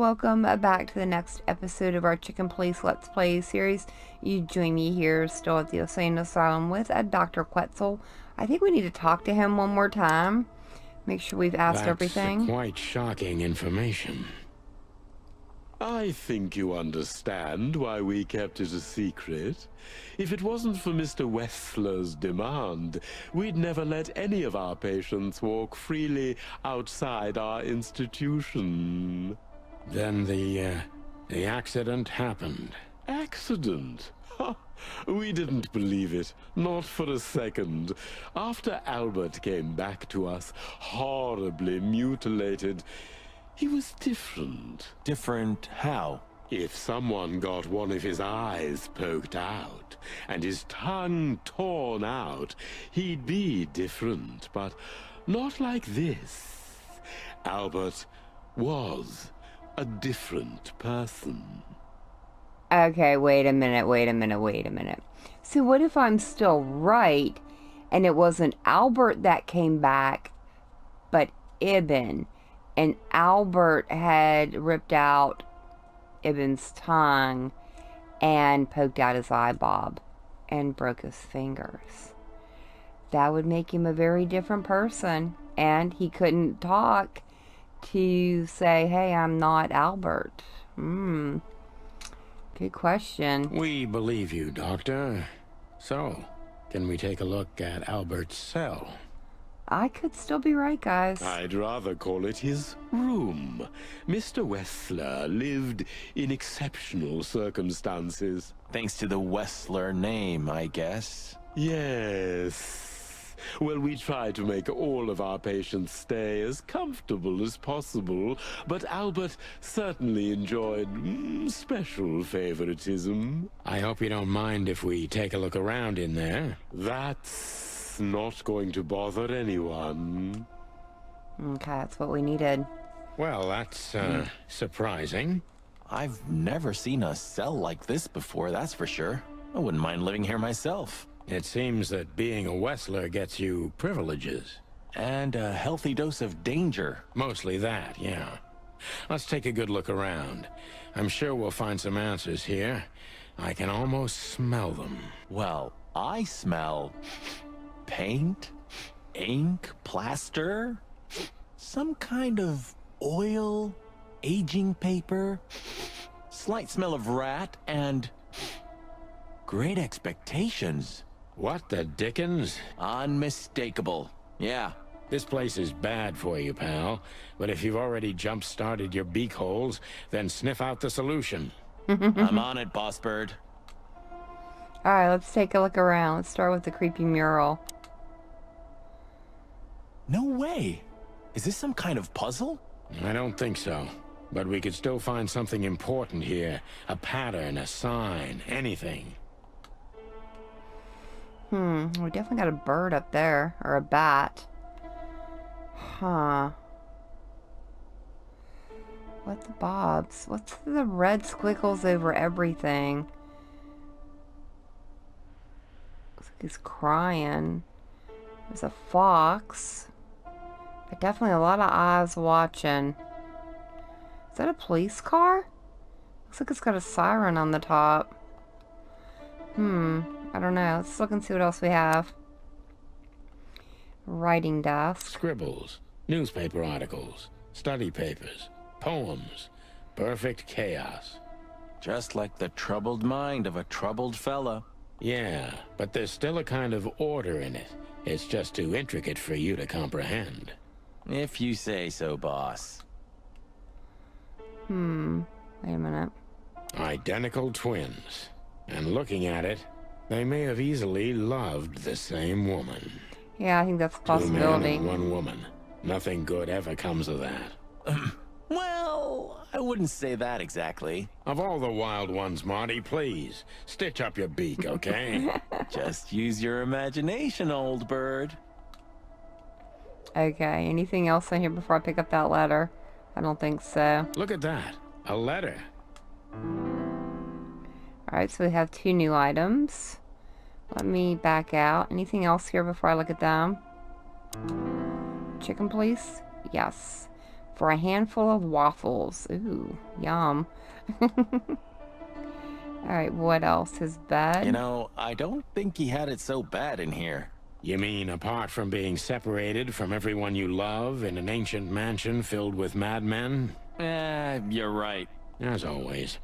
welcome back to the next episode of our Chicken Police Let's Play series. You join me here still at the Insane Asylum with Dr. Quetzal. I think we need to talk to him one more time. Make sure we've asked everything. That's quite shocking information. I think you understand why we kept it a secret. If it wasn't for Mr. Wesslor's demand, we'd never let any of our patients walk freely outside our institution. Then the accident happened. Accident? Ha! We didn't believe it, not for a second. After Albert came back to us, horribly mutilated, he was different. Different how? If someone got one of his eyes poked out and his tongue torn out, he'd be different, but not like this. Albert was a different person. Okay, wait a minute. So what if I'm still right and it wasn't Albert that came back, but Ibn? And Albert had ripped out Ibn's tongue and poked out his eye bob and broke his fingers. That would make him a very different person. And he couldn't talk to say, hey, I'm not Albert. Good question. We believe you, Doctor. So, can we take a look at Albert's cell? I could still be right, guys. I'd rather call it his room. Mr. Wesslor lived in exceptional circumstances. Thanks to the Wesslor name, I guess. Yes. Well, we try to make all of our patients stay as comfortable as possible, but Albert certainly enjoyed special favoritism. I hope you don't mind if we take a look around in there. That's not going to bother anyone. Okay, that's what we needed. Well, that's surprising. I've never seen a cell like this before, that's for sure. I wouldn't mind living here myself. It seems that being a Wesslor gets you privileges. And a healthy dose of danger. Mostly that, yeah. Let's take a good look around. I'm sure we'll find some answers here. I can almost smell them. Well, I smell paint, ink, plaster, some kind of oil, aging paper, slight smell of rat, and great expectations. What the dickens? Unmistakable. Yeah. This place is bad for you, pal. But if you've already jump-started your beak holes, then sniff out the solution. I'm on it, Boss Bird. Alright, let's take a look around. Let's start with the creepy mural. No way. Is this some kind of puzzle? I don't think so. But we could still find something important here. A pattern, a sign, anything. We definitely got a bird up there. Or a bat. Huh. What the bobs? What's the red squiggles over everything? Looks like he's crying. There's a fox. But definitely a lot of eyes watching. Is that a police car? Looks like it's got a siren on the top. I don't know. Let's look and see what else we have. Writing desk. Scribbles, newspaper articles, study papers, poems. Perfect chaos. Just like the troubled mind of a troubled fella. Yeah, but there's still a kind of order in it. It's just too intricate for you to comprehend. If you say so, boss. Wait a minute. Identical twins. And looking at it, they may have easily loved the same woman. Yeah, I think that's a 2 possibility. men and 1 woman. Nothing good ever comes of that. Well, I wouldn't say that exactly. Of all the wild ones, Marty, please, stitch up your beak, okay? Just use your imagination, old bird. Okay, anything else on here before I pick up that letter? I don't think so. Look at that. A letter. Alright, so we have 2 new items. Let me back out. Anything else here before I look at them? Chicken, please? Yes. for a handful of waffles. Ooh, yum. Alright, what else? His bed? You know, I don't think he had it so bad in here. You mean apart from being separated from everyone you love in an ancient mansion filled with madmen? You're right. As always.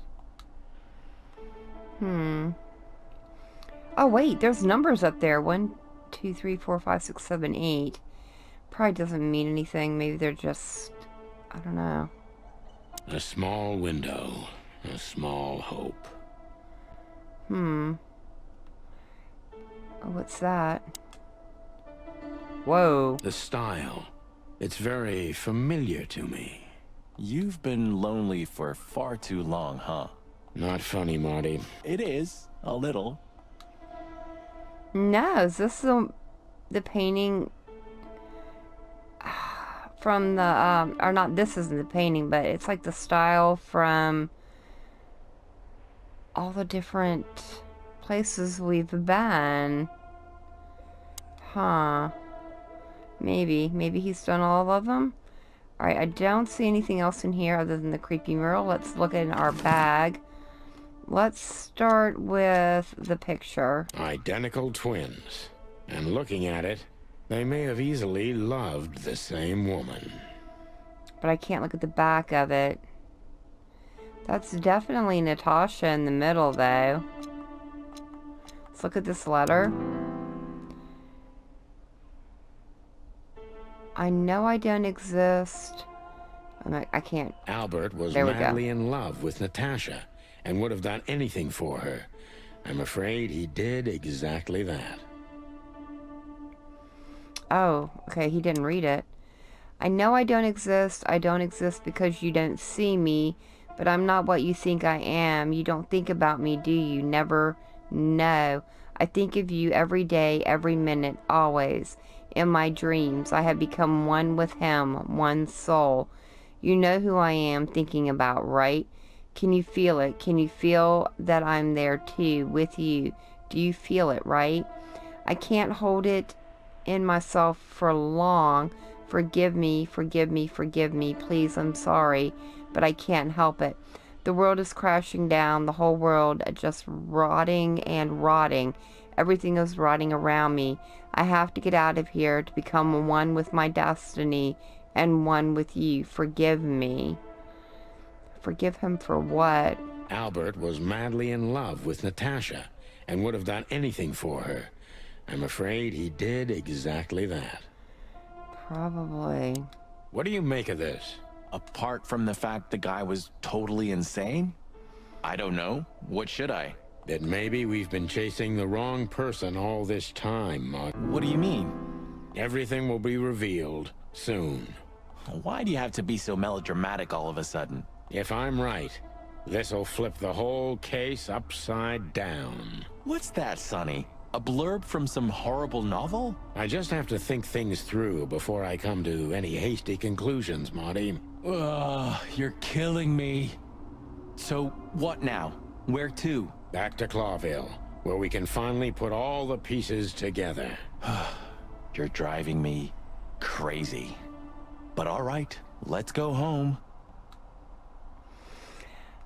Oh, wait, there's numbers up there. 1, 2, 3, 4, 5, 6, 7, 8. Probably doesn't mean anything. Maybe they're just... I don't know. A small window. A small hope. Oh, what's that? Whoa. The style. It's very familiar to me. You've been lonely for far too long, huh? Not funny, Marty. It is, a little. No, is this the painting from the, or not, this isn't the painting, but it's like the style from all the different places we've been. Huh. Maybe he's done all of them. Alright, I don't see anything else in here other than the creepy mural. Let's look in our bag. Let's start with the picture. Identical twins. And looking at it, they may have easily loved the same woman. But I can't look at the back of it. That's definitely Natasha in the middle, though. Let's look at this letter. I know I don't exist. I can't. Albert was There we go. madly in love with Natasha and would have done anything for her. I'm afraid he did exactly that. Oh, okay, he didn't read it. I know I don't exist. I don't exist because you don't see me, but I'm not what you think I am. You don't think about me, do you? Never. No. I think of you every day, every minute, always. In my dreams, I have become one with him, one soul. You know who I am thinking about, right? Can you feel it? Can you feel that I'm there too, with you? Do you feel it, right? I can't hold it in myself for long. Forgive me, forgive me, forgive me. Please, I'm sorry, but I can't help it. The world is crashing down, the whole world just rotting and rotting. Everything is rotting around me. I have to get out of here to become one with my destiny and one with you. Forgive me. Forgive him for what? Albert was madly in love with Natasha and would have done anything for her. I'm afraid he did exactly that. Probably. What do you make of this? Apart from the fact the guy was totally insane? I don't know. What should I? That maybe we've been chasing the wrong person all this time, Martin. What do you mean? Everything will be revealed soon. Why do you have to be so melodramatic all of a sudden? If I'm right, this'll flip the whole case upside down. What's that, Sonny? A blurb from some horrible novel? I just have to think things through before I come to any hasty conclusions, Marty. Ugh, you're killing me. So, what now? Where to? Back to Clawville, where we can finally put all the pieces together. You're driving me crazy. But all right, let's go home.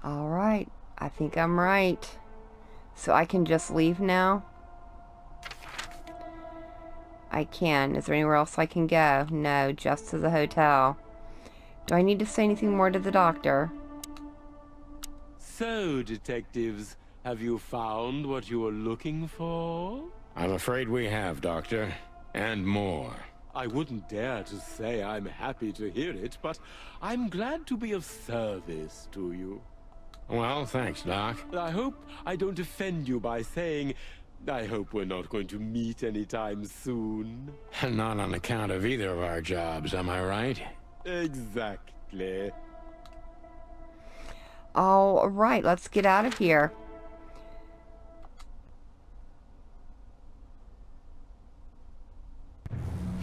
All right. I think I'm right. So I can just leave now? I can. Is there anywhere else I can go? No, just to the hotel. Do I need to say anything more to the doctor? So, detectives, have you found what you were looking for? I'm afraid we have, Doctor. And more. I wouldn't dare to say I'm happy to hear it, but I'm glad to be of service to you. Well, thanks, Doc. I hope I don't offend you by saying I hope we're not going to meet anytime soon. Not on account of either of our jobs, am I right? Exactly. All right, let's get out of here.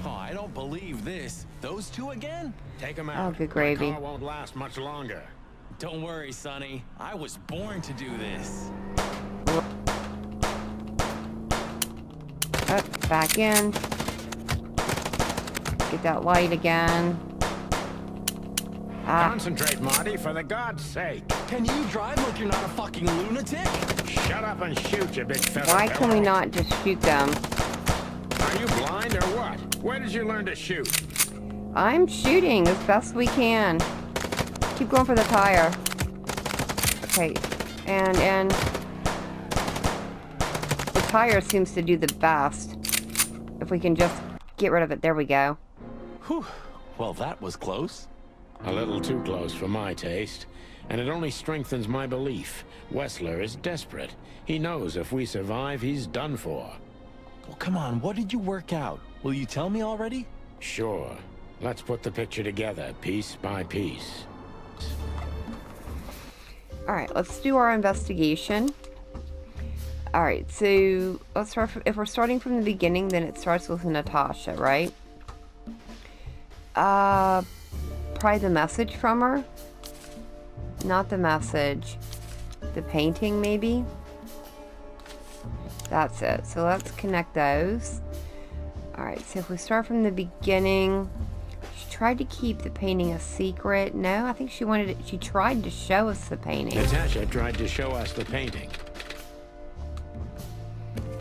Oh, I don't believe this. Those two again? Take them out. Oh, good gravy. My car won't last much longer. Don't worry, Sonny. I was born to do this. Back in. Get that light again. Concentrate, Marty, for the God's sake. Can you drive like you're not a fucking lunatic? Shut up and shoot, you big feather Why can we not just shoot them? Are you blind or what? Where did you learn to shoot? I'm shooting as best we can. Keep going for the tire. Okay, and the tire seems to do the best. If we can just get rid of it, there we go. Whew. Well, that was close. A little too close for my taste, and it only strengthens my belief. Wesslor is desperate. He knows if we survive, he's done for. Well, come on, what did you work out? Will you tell me already? Sure. Let's put the picture together, piece by piece. Alright, let's do our investigation. Alright, so let's start. If we're starting from the beginning, then it starts with Natasha, right? Probably the message from her. Not the message. The painting, maybe? That's it. So let's connect those. Alright, so if we start from the beginning, she tried to keep the painting a secret. No, I think she wanted it. She tried to show us the painting. Natasha tried to show us the painting.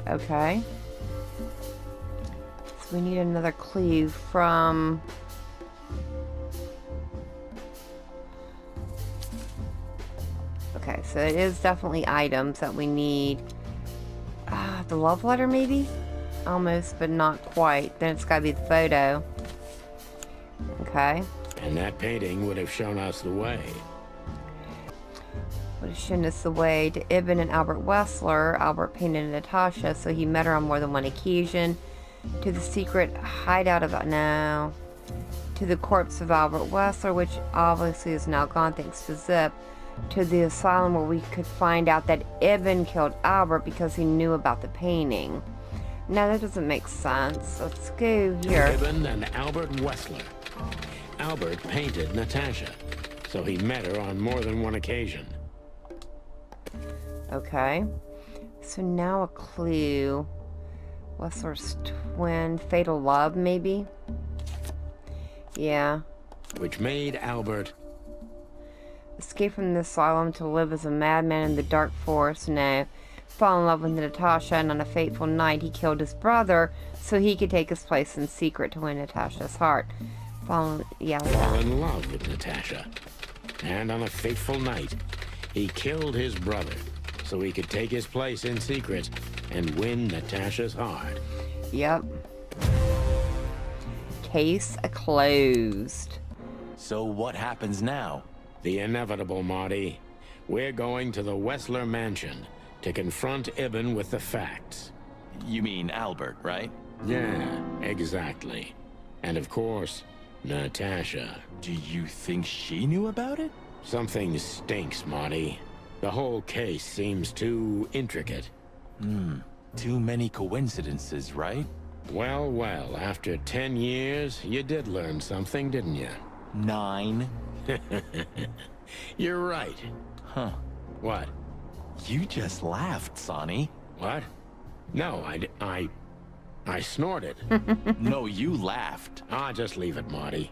Okay. So we need another clue from... Okay, so it is definitely items that we need. The love letter, maybe? Almost, but not quite. Then it's got to be the photo. Okay. And that painting would have shown us the way. Would have shown us the way to Ibn and Albert Wesslor. Albert painted Natasha, so he met her on more than one occasion. To the secret hideout of... No. To the corpse of Albert Wesslor, which obviously is now gone thanks to Zip. To the asylum where we could find out that Ibn killed Albert because he knew about the painting. No, that doesn't make sense. Let's go here. Ibn and Albert Wesslor. Albert painted Natasha, so he met her on more than one occasion. Okay. So now a clue. Wesslor's twin. Fatal love, maybe? Yeah. Which made Albert... Escape from the asylum to live as a madman in the dark forest. No. Fall in love with Natasha, and on a fateful night he killed his brother so he could take his place in secret to win Natasha's heart. Fall in love with Natasha. And on a fateful night he killed his brother so he could take his place in secret and win Natasha's heart. Yep. Case closed. So what happens now? The inevitable, Marty. We're going to the Wesslor mansion to confront Ibn with the facts. You mean Albert, right? Yeah, exactly. And of course, Natasha. Do you think she knew about it? Something stinks, Marty. The whole case seems too intricate. Too many coincidences, right? Well, well, after 10 years, you did learn something, didn't you? 9. You're right. Huh. What? You just laughed, Sonny. What? No, I snorted. No, you laughed. Just leave it, Marty.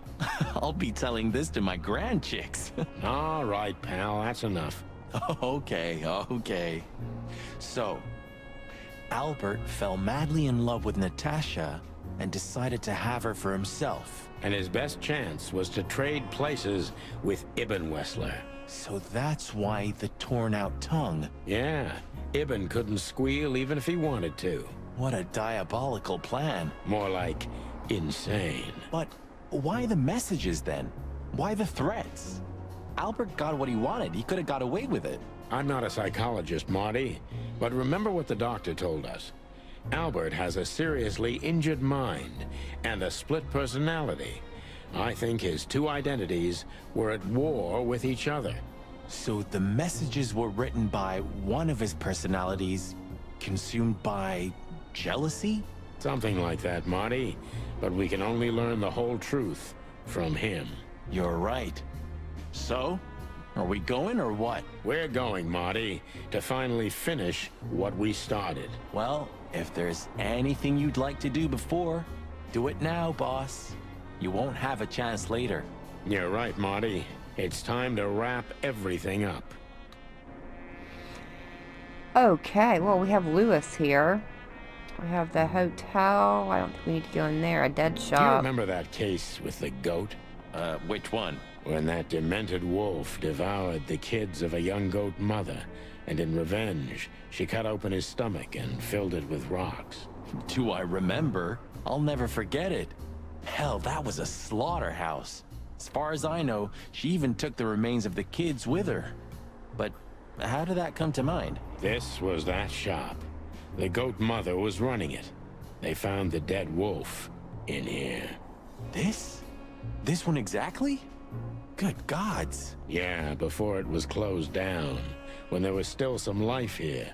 I'll be telling this to my grandchicks. All right, pal, that's enough. Okay. So, Albert fell madly in love with Natasha and decided to have her for himself. And his best chance was to trade places with Ibn Wesslor. So that's why the torn-out tongue. Yeah, Ibn couldn't squeal even if he wanted to. What a diabolical plan. More like insane. But why the messages then? Why the threats? Albert got what he wanted. He could have got away with it. I'm not a psychologist, Marty, but remember what the doctor told us. Albert has a seriously injured mind and a split personality. I think his two identities were at war with each other. So the messages were written by one of his personalities, consumed by jealousy? Something like that, Marty. But we can only learn the whole truth from him. You're right. So, are we going or what? We're going, Marty, to finally finish what we started. Well, if there's anything you'd like to do before, do it now, boss. You won't have a chance later. You're right, Marty. It's time to wrap everything up. Okay, well, we have Lewis here. We have the hotel. I don't think we need to go in there. A dead Do you shop. remember that case with the goat? Which one? When that demented wolf devoured the kids of a young goat mother, and in revenge, she cut open his stomach and filled it with rocks. Do I remember? I'll never forget it. Hell, that was a slaughterhouse. As far as I know, she even took the remains of the kids with her. But how did that come to mind? This was that shop. The goat mother was running it. They found the dead wolf in here. This? This one exactly? Good gods. Yeah, before it was closed down, when there was still some life here.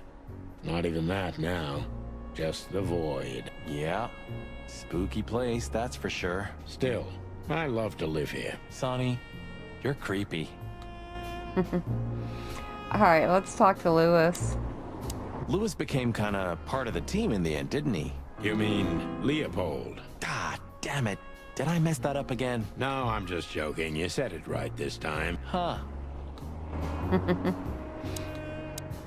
Not even that now. Just the void. Yeah. Spooky place, that's for sure. Still, I love to live here. Sonny, you're creepy. Alright, let's talk to Lewis. Lewis became kinda part of the team in the end, didn't he? You mean Leopold? God damn it. Did I mess that up again? No, I'm just joking. You said it right this time. Huh.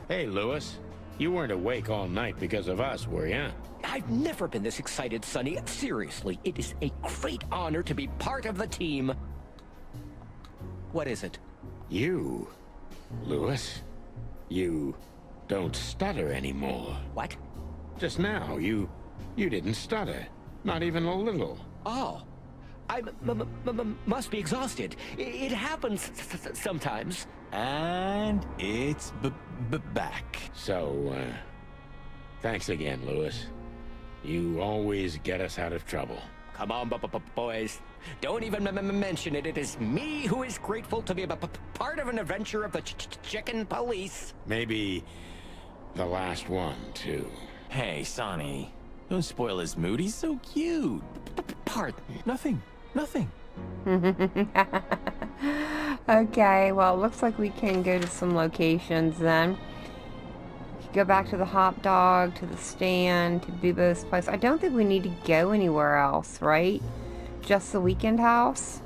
Hey, Lewis. You weren't awake all night because of us, were you? I've never been this excited, Sonny. Seriously, it is a great honor to be part of the team. What is it? You, Lewis, you don't stutter anymore. What? Just now, you didn't stutter. Not even a little. Oh, I must be exhausted. It happens sometimes. And it's back. So, thanks again, Lewis. You always get us out of trouble. Come on, boys. Don't even mention it. It is me who is grateful to be a part of an adventure of the chicken police. Maybe the last one, too. Hey, Sonny. Don't spoil his mood. He's so cute. Pardon. Nothing. Okay, well, it looks like we can go to some locations then. We could go back to the hot dog, to the stand, to Bubo's place. I don't think we need to go anywhere else, right? Just the weekend house?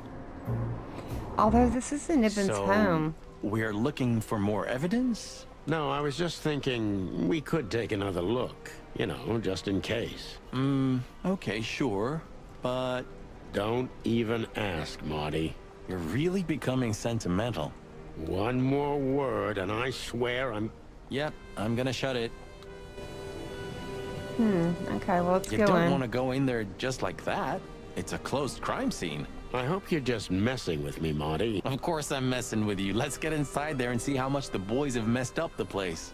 Although this is Niven's home. We're looking for more evidence? No, I was just thinking we could take another look. You know, just in case. Okay, sure. But Don't even ask, Marty. you're really becoming sentimental. One more word and I swear I'm... Yep, I'm gonna shut it. Okay, well, let's You go don't in. want to go in there just like that. It's a closed crime scene. I hope you're just messing with me, Marty. Of course I'm messing with you. Let's get inside there and see how much the boys have messed up the place.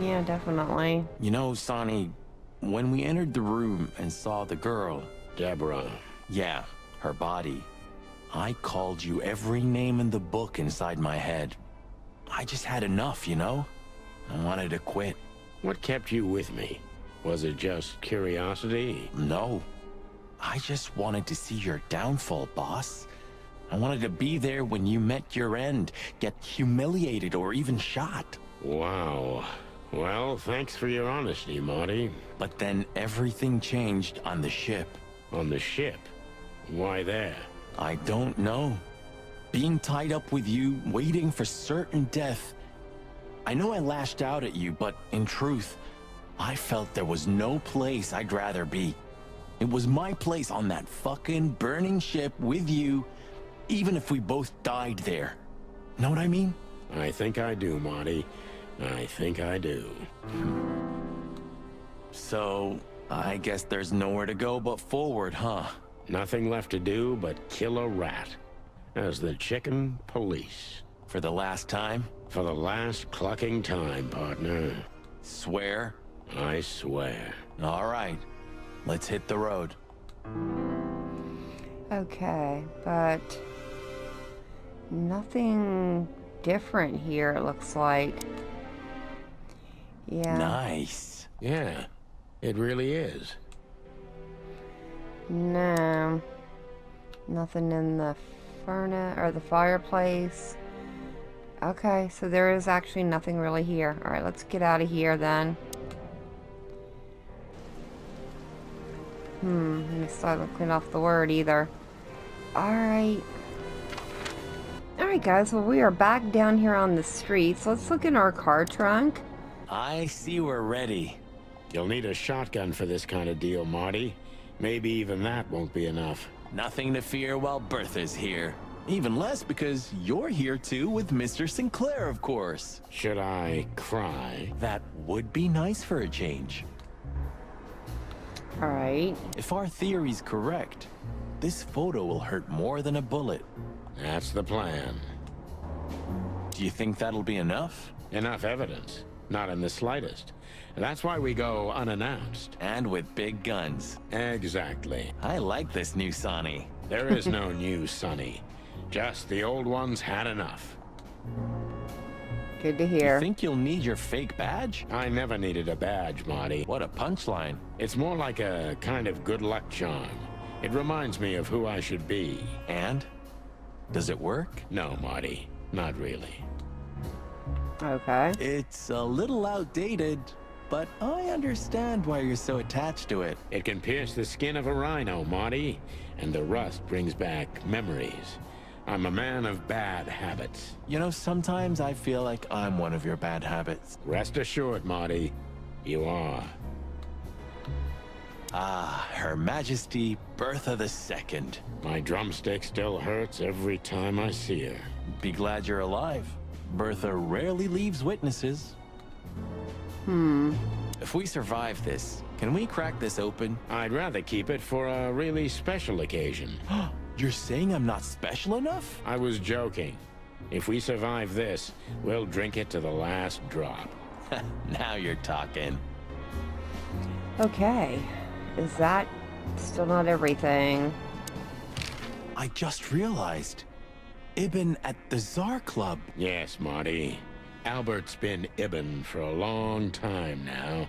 Yeah, definitely. You know, Sonny, when we entered the room and saw the girl, Deborah. yeah, her body, I called you every name in the book inside my head. I just had enough, you know? I wanted to quit. What kept you with me? Was it just curiosity? No. I just wanted to see your downfall, boss. I wanted to be there when you met your end, get humiliated or even shot. Wow. Well, thanks for your honesty, Marty. But then everything changed on the ship. On the ship? Why there? I don't know. Being tied up with you, waiting for certain death. I know I lashed out at you, but in truth, I felt there was no place I'd rather be. It was my place on that fucking burning ship with you, even if we both died there. Know what I mean? I think I do, Marty. I think I do. So, I guess there's nowhere to go but forward, huh? Nothing left to do but kill a rat. As the chicken police. For the last time? For the last clucking time, partner. Swear? I swear. All right. Let's hit the road. Okay, but nothing different here, it looks like. Yeah. Nice. Yeah, it really is. No. Nothing in the furnace or the fireplace. Okay, so there is actually nothing really here. Alright, let's get out of here then. I still haven't cleaned off the word either. Alright. Alright guys, well we are back down here on the streets. Let's look in our car trunk. I see we're ready. You'll need a shotgun for this kind of deal, Marty. Maybe even that won't be enough. Nothing to fear while Bertha's here. Even less because you're here too with Mr. Sinclair, of course. Should I cry? That would be nice for a change. Alright. If our theory's correct, this photo will hurt more than a bullet. That's the plan. Do you think that'll be enough? Enough evidence. Not in the slightest. That's why we go unannounced. And with big guns. Exactly. I like this new Sonny. There is no new Sonny. Just the old ones had enough. Good to hear. Think you'll need your fake badge? I never needed a badge, Marty. What a punchline. It's more like a kind of good luck charm. It reminds me of who I should be. And? Does it work? No, Marty. Not really. Okay. It's a little outdated, but I understand why you're so attached to it. It can pierce the skin of a rhino, Marty, and the rust brings back memories. I'm a man of bad habits. You know, sometimes I feel like I'm one of your bad habits. Rest assured, Marty, you are. Ah, Her Majesty Bertha II. My drumstick still hurts every time I see her. Be glad you're alive. Bertha rarely leaves witnesses. If we survive this, can we crack this open? I'd rather keep it for a really special occasion. You're saying I'm not special enough? I was joking. If we survive this, we'll drink it to the last drop. Now you're talking. Okay. Is that still not everything? I just realized. Ibn at the Tsar Club. Yes, Marty. Albert's been Ibn for a long time now.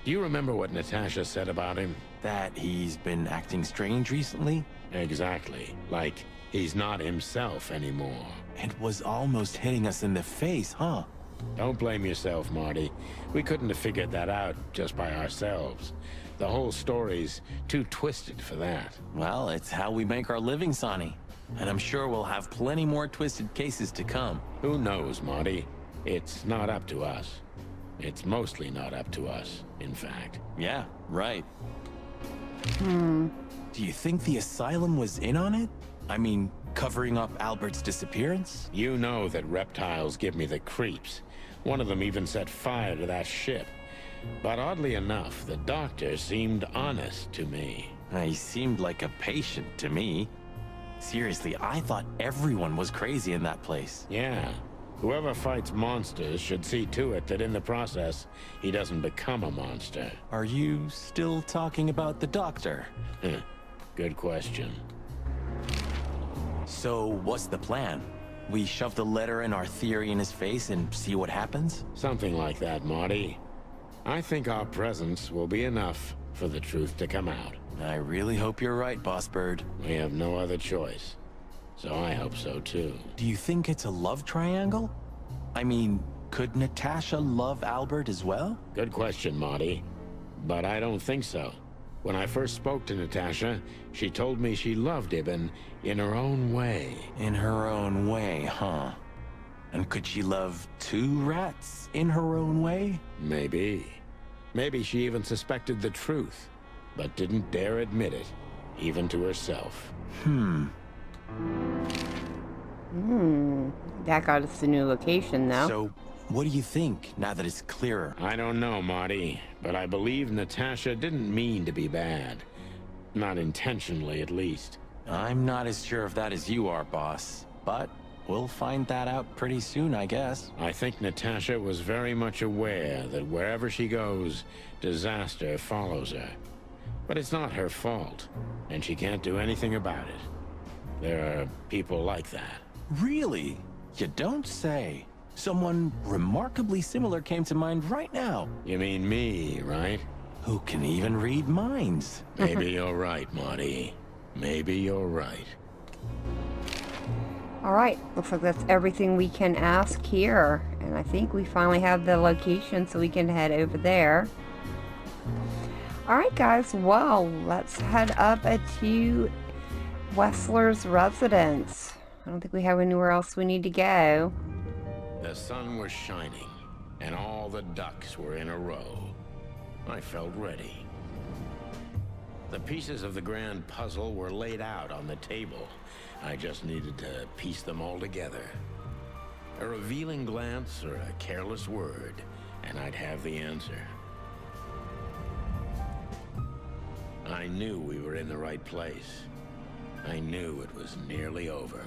Do you remember what Natasha said about him? That he's been acting strange recently? Exactly. Like, he's not himself anymore. It was almost hitting us in the face, huh? Don't blame yourself, Marty. We couldn't have figured that out just by ourselves. The whole story's too twisted for that. Well, it's how we make our living, Sonny. And I'm sure we'll have plenty more twisted cases to come. Who knows, Marty? It's not up to us. It's mostly not up to us, in fact. Yeah, right. Do you think the asylum was in on it? I mean, covering up Albert's disappearance? You know that reptiles give me the creeps. One of them even set fire to that ship. But oddly enough, the doctor seemed honest to me. He seemed like a patient to me. Seriously, I thought everyone was crazy in that place. Yeah. Whoever fights monsters should see to it that in the process, he doesn't become a monster. Are you still talking about the doctor? Good question. So, what's the plan? We shove the letter and our theory in his face and see what happens? Something like that, Marty. I think our presence will be enough for the truth to come out. I really hope you're right, Boss Bird. We have no other choice. So I hope so too. Do you think it's a love triangle? I mean, could Natasha love Albert as well? Good question, Marty. But I don't think so. When I first spoke to Natasha, she told me she loved Ibn in her own way. In her own way, huh? And could she love two rats in her own way? Maybe. Maybe she even suspected the truth, but didn't dare admit it, even to herself. That got us a new location, though. So, what do you think, now that it's clearer? I don't know, Marty, but I believe Natasha didn't mean to be bad. Not intentionally, at least. I'm not as sure of that as you are, boss. But we'll find that out pretty soon, I guess. I think Natasha was very much aware that wherever she goes, disaster follows her. But it's not her fault, and she can't do anything about it. There are people like that. Really? You don't say. Someone remarkably similar came to mind right now. You mean me, right? Who can even read minds? Maybe you're right, Marty. Maybe you're right. Alright, looks like that's everything we can ask here. And I think we finally have the location, so we can head over there. Alright guys, well, let's head up to Wesslor's residence. I don't think we have anywhere else we need to go. The sun was shining, and all the ducks were in a row. I felt ready. The pieces of the grand puzzle were laid out on the table. I just needed to piece them all together. A revealing glance or a careless word, and I'd have the answer. I knew we were in the right place. I knew it was nearly over.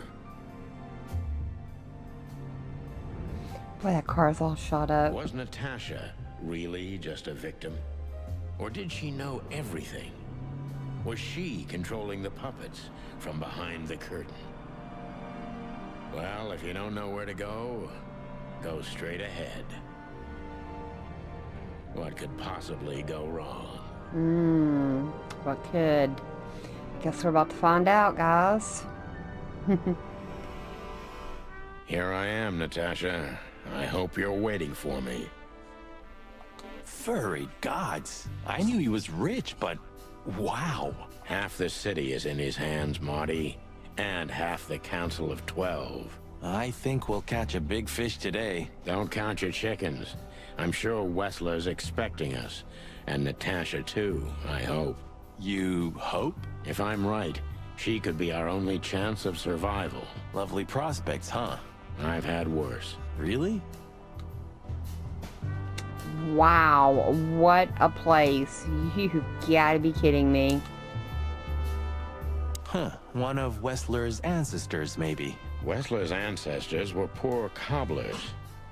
Boy, that car's all shot up. Was Natasha really just a victim? Or did she know everything? Was she controlling the puppets from behind the curtain? Well, if you don't know where to go, go straight ahead. What could possibly go wrong? What could? Guess we're about to find out, guys. Here I am, Natasha. I hope you're waiting for me. Furry gods. I knew he was rich, but wow. Half the city is in his hands, Marty. And half the Council of 12. I think we'll catch a big fish today. Don't count your chickens. I'm sure Wesslor's expecting us. And Natasha too, I hope. You hope? If I'm right, she could be our only chance of survival. Lovely prospects, huh? I've had worse. Really? Wow, what a place. You've gotta be kidding me. Huh, one of Wesslor's ancestors, maybe. Wesslor's ancestors were poor cobblers.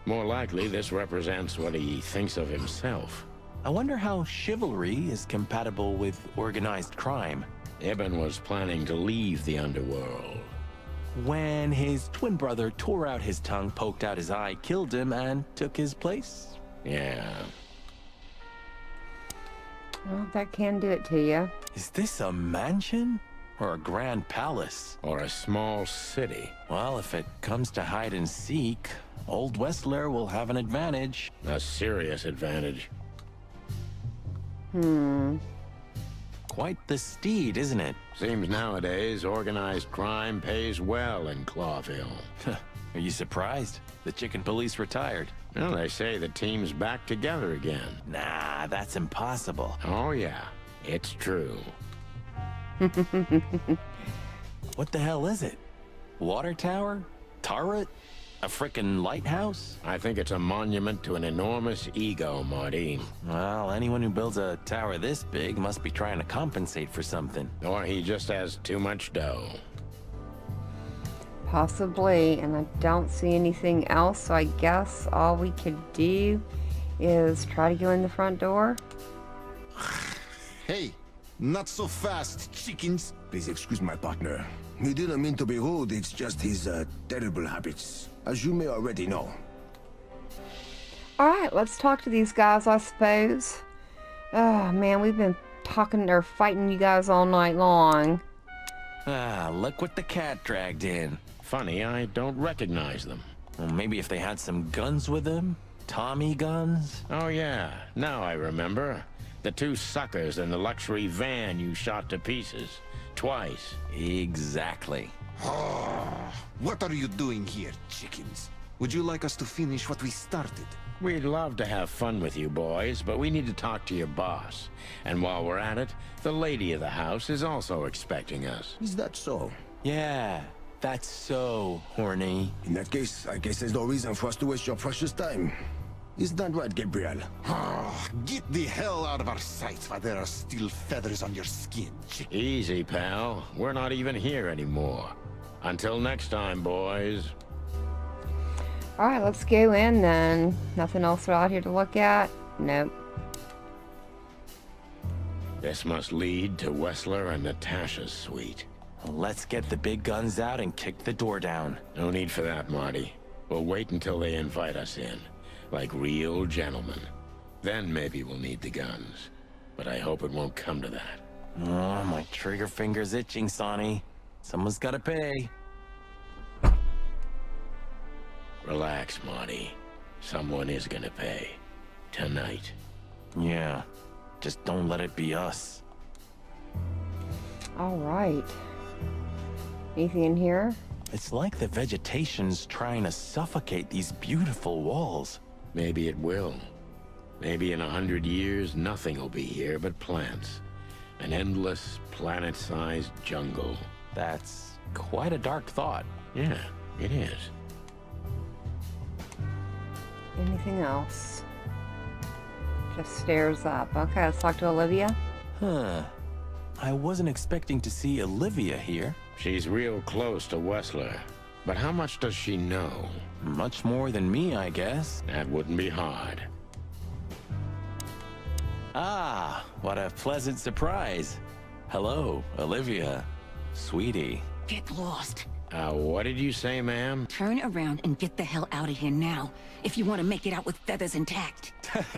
More likely, this represents what he thinks of himself. I wonder how chivalry is compatible with organized crime. Ibn was planning to leave the underworld. When his twin brother tore out his tongue, poked out his eye, killed him, and took his place? Yeah. Well, that can do it to you. Is this a mansion? Or a grand palace? Or a small city. Well, if it comes to hide and seek, old Wesslor will have an advantage. A serious advantage. Quite the steed, isn't it? Seems nowadays organized crime pays well in Clawville. Are you surprised? The chicken police retired. Well, they say the team's back together again. Nah, that's impossible. Oh yeah, it's true. What the hell is it? Water tower? Turret? A frickin' lighthouse? I think it's a monument to an enormous ego, Marty. Well, anyone who builds a tower this big must be trying to compensate for something. Or he just has too much dough. Possibly, and I don't see anything else, so I guess all we could do is try to go in the front door. Hey, not so fast, chickens. Please excuse my partner. He didn't mean to be rude, it's just his terrible habits, as you may already know. Alright, let's talk to these guys, I suppose. Oh man, we've been talking or fighting you guys all night long. Ah, look what the cat dragged in. Funny, I don't recognize them. Well, maybe if they had some guns with them? Tommy guns? Oh yeah, now I remember. The two suckers in the luxury van you shot to pieces. Twice. Exactly. What are you doing here, chickens? Would you like us to finish what we started? We'd love to have fun with you boys, but we need to talk to your boss. And while we're at it, the lady of the house is also expecting us. Is that so? Yeah, that's so horny. In that case, I guess there's no reason for us to waste your precious time. Is that right, Gabriel? Get the hell out of our sight while there are still feathers on your skin, chicken. Easy, pal. We're not even here anymore. Until next time, boys. Alright, let's go in then. Nothing else out here to look at? Nope. This must lead to Wesslor and Natasha's suite. Let's get the big guns out and kick the door down. No need for that, Marty. We'll wait until they invite us in. Like real gentlemen. Then maybe we'll need the guns. But I hope it won't come to that. Oh, my trigger finger's itching, Sonny. Someone's gotta pay. Relax, Marty. Someone is gonna pay. Tonight. Yeah, just don't let it be us. Alright. Anything in here? It's like the vegetation's trying to suffocate these beautiful walls. Maybe it will. Maybe in 100 years, nothing will be here but plants. An endless, planet-sized jungle. That's quite a dark thought. Yeah, it is. Anything else? Just stairs up. Okay, let's talk to Olivia. Huh. I wasn't expecting to see Olivia here. She's real close to Wesslor. But how much does she know? Much more than me, I guess. That wouldn't be hard. Ah, what a pleasant surprise. Hello, Olivia. Sweetie. Get lost. What did you say, ma'am? Turn around and get the hell out of here now, if you want to make it out with feathers intact.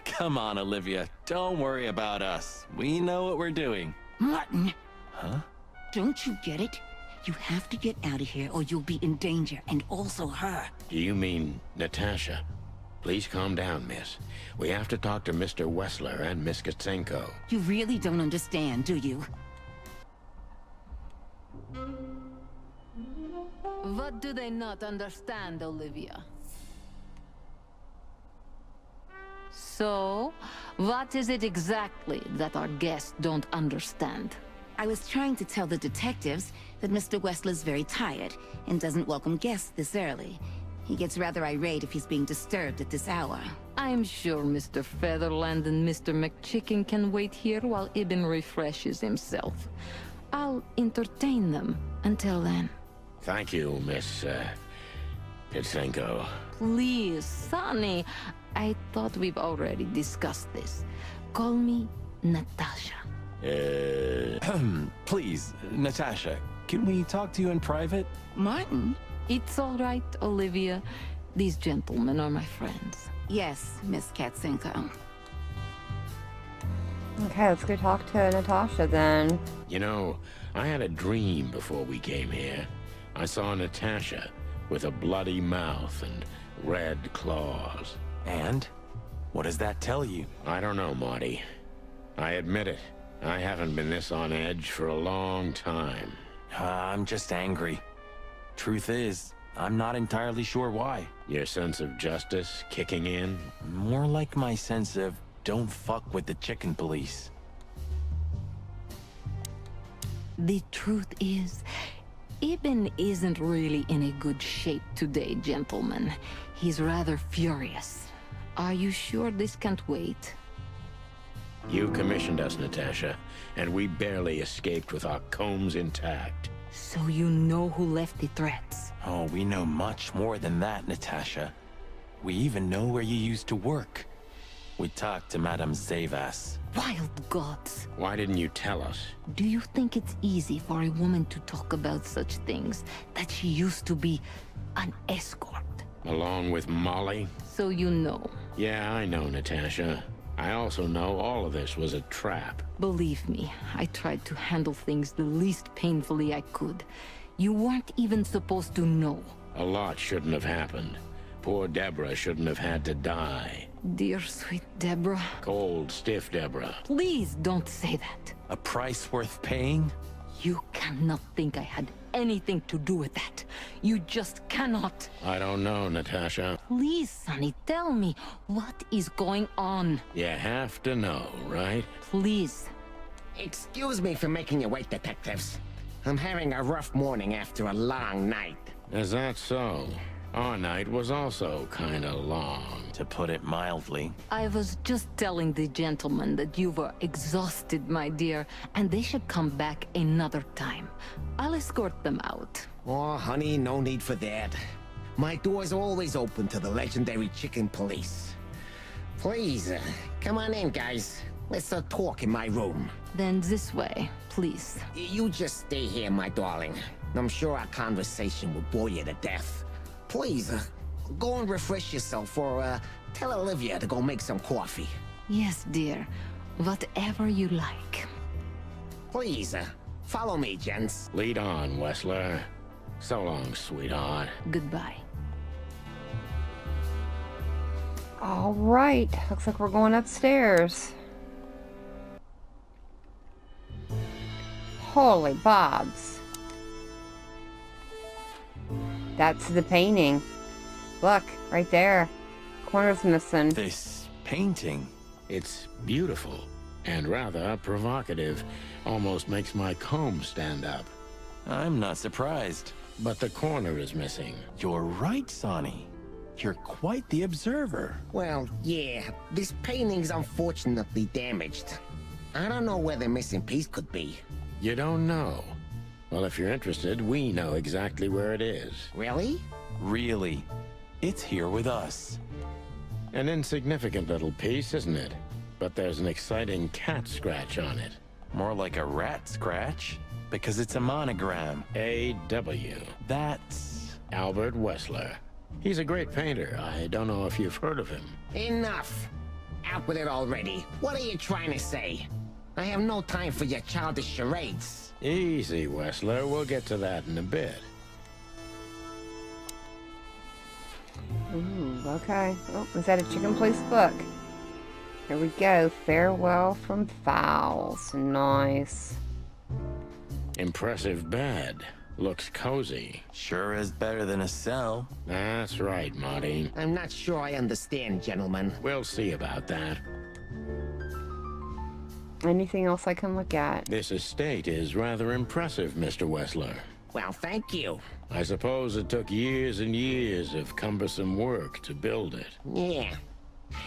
Come on, Olivia. Don't worry about us. We know what we're doing. Martin! Huh? Don't you get it? You have to get out of here or you'll be in danger, and also her. Do you mean Natasha? Please calm down, miss. We have to talk to Mr. Wesslor and Miss Katsenko. You really don't understand, do you? What do they not understand, Olivia? So, what is it exactly that our guests don't understand? I was trying to tell the detectives that Mr. Wesslor's very tired and doesn't welcome guests this early. He gets rather irate if he's being disturbed at this hour. I'm sure Mr. Featherland and Mr. McChicken can wait here while Ibn refreshes himself. I'll entertain them until then. Thank you, Miss, Katsenko. Please, Sonny. I thought we've already discussed this. Call me Natasha. Please, Natasha, can we talk to you in private? Martin? It's all right, Olivia. These gentlemen are my friends. Yes, Miss Katsenko. Okay, let's go talk to Natasha then. You know, I had a dream before we came here. I saw Natasha with a bloody mouth and red claws. And? What does that tell you? I don't know, Marty. I admit it. I haven't been this on edge for a long time. I'm just angry. Truth is, I'm not entirely sure why. Your sense of justice kicking in? More like my sense of don't fuck with the chicken police. The truth is, Ibn isn't really in a good shape today, gentlemen. He's rather furious. Are you sure this can't wait? You commissioned us, Natasha, and we barely escaped with our combs intact. So you know who left the threats? Oh, we know much more than that, Natasha. We even know where you used to work. We talked to Madame Zavas. Wild gods! Why didn't you tell us? Do you think it's easy for a woman to talk about such things, that she used to be an escort? Along with Molly? So you know. Yeah, I know, Natasha. I also know all of this was a trap. Believe me, I tried to handle things the least painfully I could. You weren't even supposed to know. A lot shouldn't have happened. Poor Deborah shouldn't have had to die. Dear sweet Deborah. Cold, stiff Deborah. Please don't say that. A price worth paying? You cannot think I had anything to do with that. You just cannot. I don't know, Natasha. Please, Sonny, tell me, what is going on? You have to know, right? Please. Excuse me for making you wait, detectives. I'm having a rough morning after a long night. Is that so? Our night was also kinda long. To put it mildly. I was just telling the gentleman that you were exhausted, my dear, and they should come back another time. I'll escort them out. Oh, honey, no need for that. My door's always open to the legendary chicken police. Please, come on in, guys. Let's talk in my room. Then this way, please. You just stay here, my darling. I'm sure our conversation will bore you to death. Please, go and refresh yourself, or tell Olivia to go make some coffee. Yes, dear. Whatever you like. Please, follow me, gents. Lead on, Wesslor. So long, sweetheart. Goodbye. All right, looks like we're going upstairs. Holy bobs. That's the painting. Look, right there. Corner's missing. This painting? It's beautiful and rather provocative. Almost makes my comb stand up. I'm not surprised. But the corner is missing. You're right, Sonny. You're quite the observer. Well, yeah, this painting's unfortunately damaged. I don't know where the missing piece could be. You don't know? Well, if you're interested, we know exactly where it is. Really? Really. It's here with us. An insignificant little piece, isn't it? But there's an exciting cat scratch on it. More like a rat scratch, because it's a monogram. A.W. That's... Albert Wesslor. He's a great painter. I don't know if you've heard of him. Enough! Out with it already. What are you trying to say? I have no time for your childish charades. Easy, Wesslor. We'll get to that in a bit. Ooh, okay. Oh, is that a chicken place book? Here we go. Farewell from Fowls. Nice. Impressive bed. Looks cozy. Sure is better than a cell. That's right, Marty. I'm not sure I understand, gentlemen. We'll see about that. Anything else I can look at? This estate is rather impressive, Mr. Wesslor. Well, thank you. I suppose it took years and years of cumbersome work to build it. Yeah.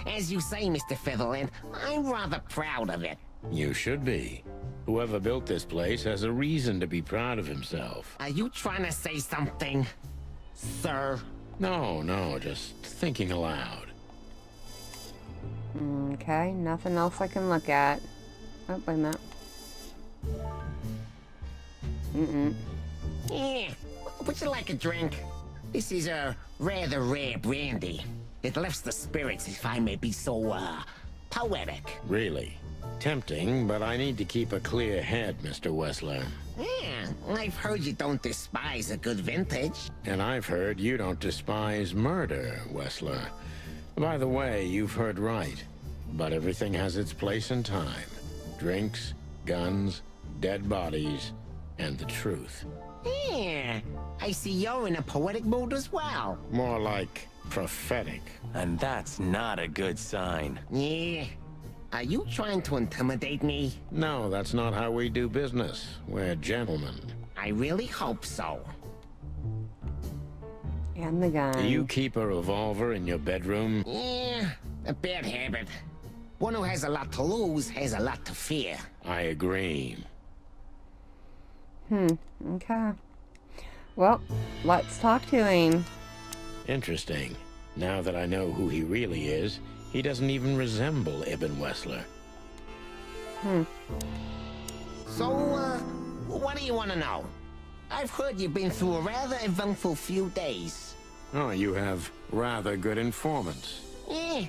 As you say, Mr. Featherland, I'm rather proud of it. You should be. Whoever built this place has a reason to be proud of himself. Are you trying to say something, sir? No, just thinking aloud. Okay, nothing else I can look at. Oh, wait a minute. Yeah. Would you like a drink? This is a rather rare brandy. It lifts the spirits, if I may be so, poetic. Really? Tempting, but I need to keep a clear head, Mr. Wesslor. Yeah, I've heard you don't despise a good vintage. And I've heard you don't despise murder, Wesslor. By the way, you've heard right. But everything has its place and time. Drinks, guns, dead bodies, and the truth. Yeah, I see you're in a poetic mood as well. More like prophetic. And that's not a good sign. Yeah. Are you trying to intimidate me? No, that's not how we do business. We're gentlemen. I really hope so. And the gun. Do you keep a revolver in your bedroom? Yeah, a bad habit. One who has a lot to lose has a lot to fear. I agree. Okay. Well, let's talk to him. Interesting. Now that I know who he really is, he doesn't even resemble Ibn Wesslor. So, what do you want to know? I've heard you've been through a rather eventful few days. Oh, you have rather good informants. Yeah,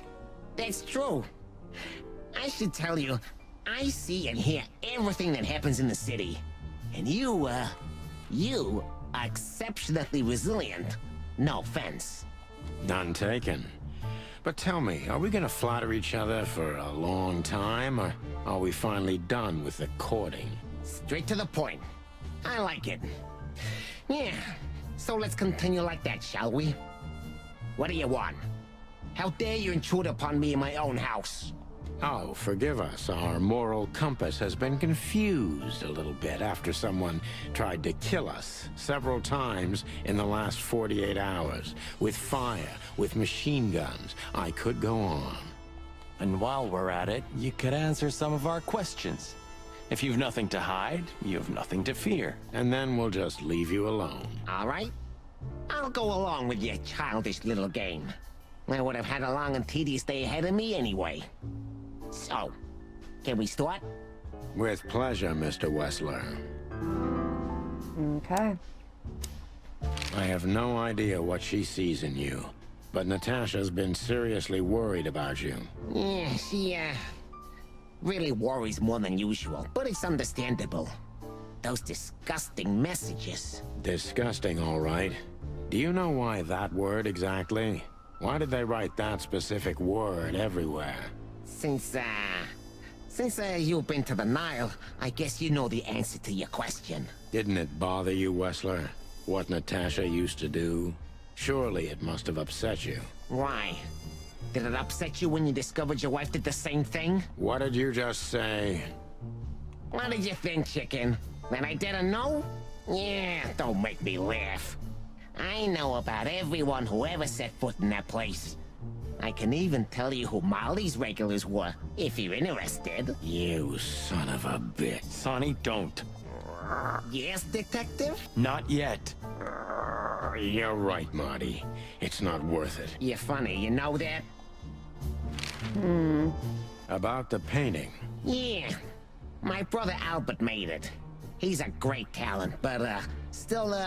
that's true. I should tell you, I see and hear everything that happens in the city. And you are exceptionally resilient. No offense. None taken. But tell me, are we gonna flatter each other for a long time, or are we finally done with the courting? Straight to the point. I like it. Yeah, so let's continue like that, shall we? What do you want? How dare you intrude upon me in my own house? Oh, forgive us. Our moral compass has been confused a little bit after someone tried to kill us several times in the last 48 hours. With fire, with machine guns. I could go on. And while we're at it, you could answer some of our questions. If you've nothing to hide, you have nothing to fear. And then we'll just leave you alone. All right. I'll go along with your childish little game. I would have had a long and tedious day ahead of me anyway. So, can we start? With pleasure, Mr. Wesslor. Okay. I have no idea what she sees in you, but Natasha's been seriously worried about you. Yeah, she, really worries more than usual, but it's understandable. Those disgusting messages. Disgusting, all right. Do you know why that word exactly? Why did they write that specific word everywhere? Since you've been to the Nile, I guess you know the answer to your question. Didn't it bother you, Wesslor? What Natasha used to do? Surely it must have upset you. Why? Did it upset you when you discovered your wife did the same thing? What did you just say? What did you think, chicken? That I didn't know? Yeah, don't make me laugh. I know about everyone who ever set foot in that place. I can even tell you who Molly's regulars were, if you're interested. You son of a bitch. Sonny, don't. Yes, detective? Not yet. You're right, Marty. It's not worth it. You're funny, you know that? About the painting. Yeah. My brother Albert made it. He's a great talent, but, still,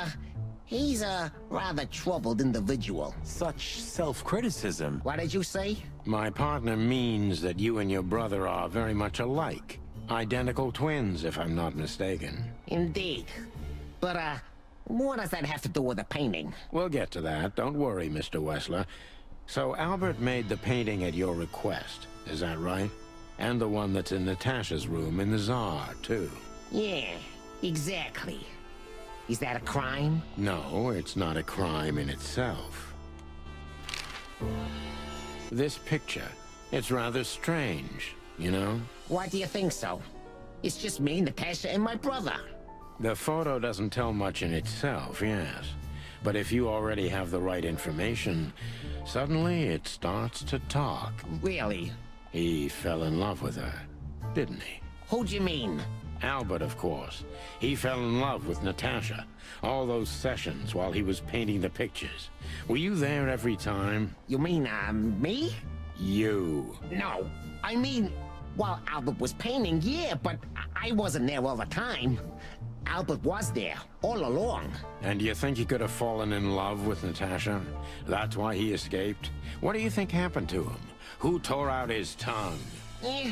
he's a rather troubled individual. Such self-criticism. What did you say? My partner means that you and your brother are very much alike. Identical twins, if I'm not mistaken. Indeed. But, what does that have to do with the painting? We'll get to that. Don't worry, Mr. Wesslor. So Albert made the painting at your request, is that right? And the one that's in Natasha's room in the Tsar, too. Yeah, exactly. Is that a crime? No, it's not a crime in itself. This picture, it's rather strange, you know? Why do you think so? It's just me, Natasha, and my brother. The photo doesn't tell much in itself, yes. But if you already have the right information, suddenly it starts to talk. Really? He fell in love with her, didn't he? Who do you mean? Albert, of course. He fell in love with Natasha. All those sessions while he was painting the pictures. Were you there every time? You mean, me? You. No. I mean, while Albert was painting, yeah, but I wasn't there all the time. Albert was there, all along. And you think he could have fallen in love with Natasha? That's why he escaped? What do you think happened to him? Who tore out his tongue? Eh,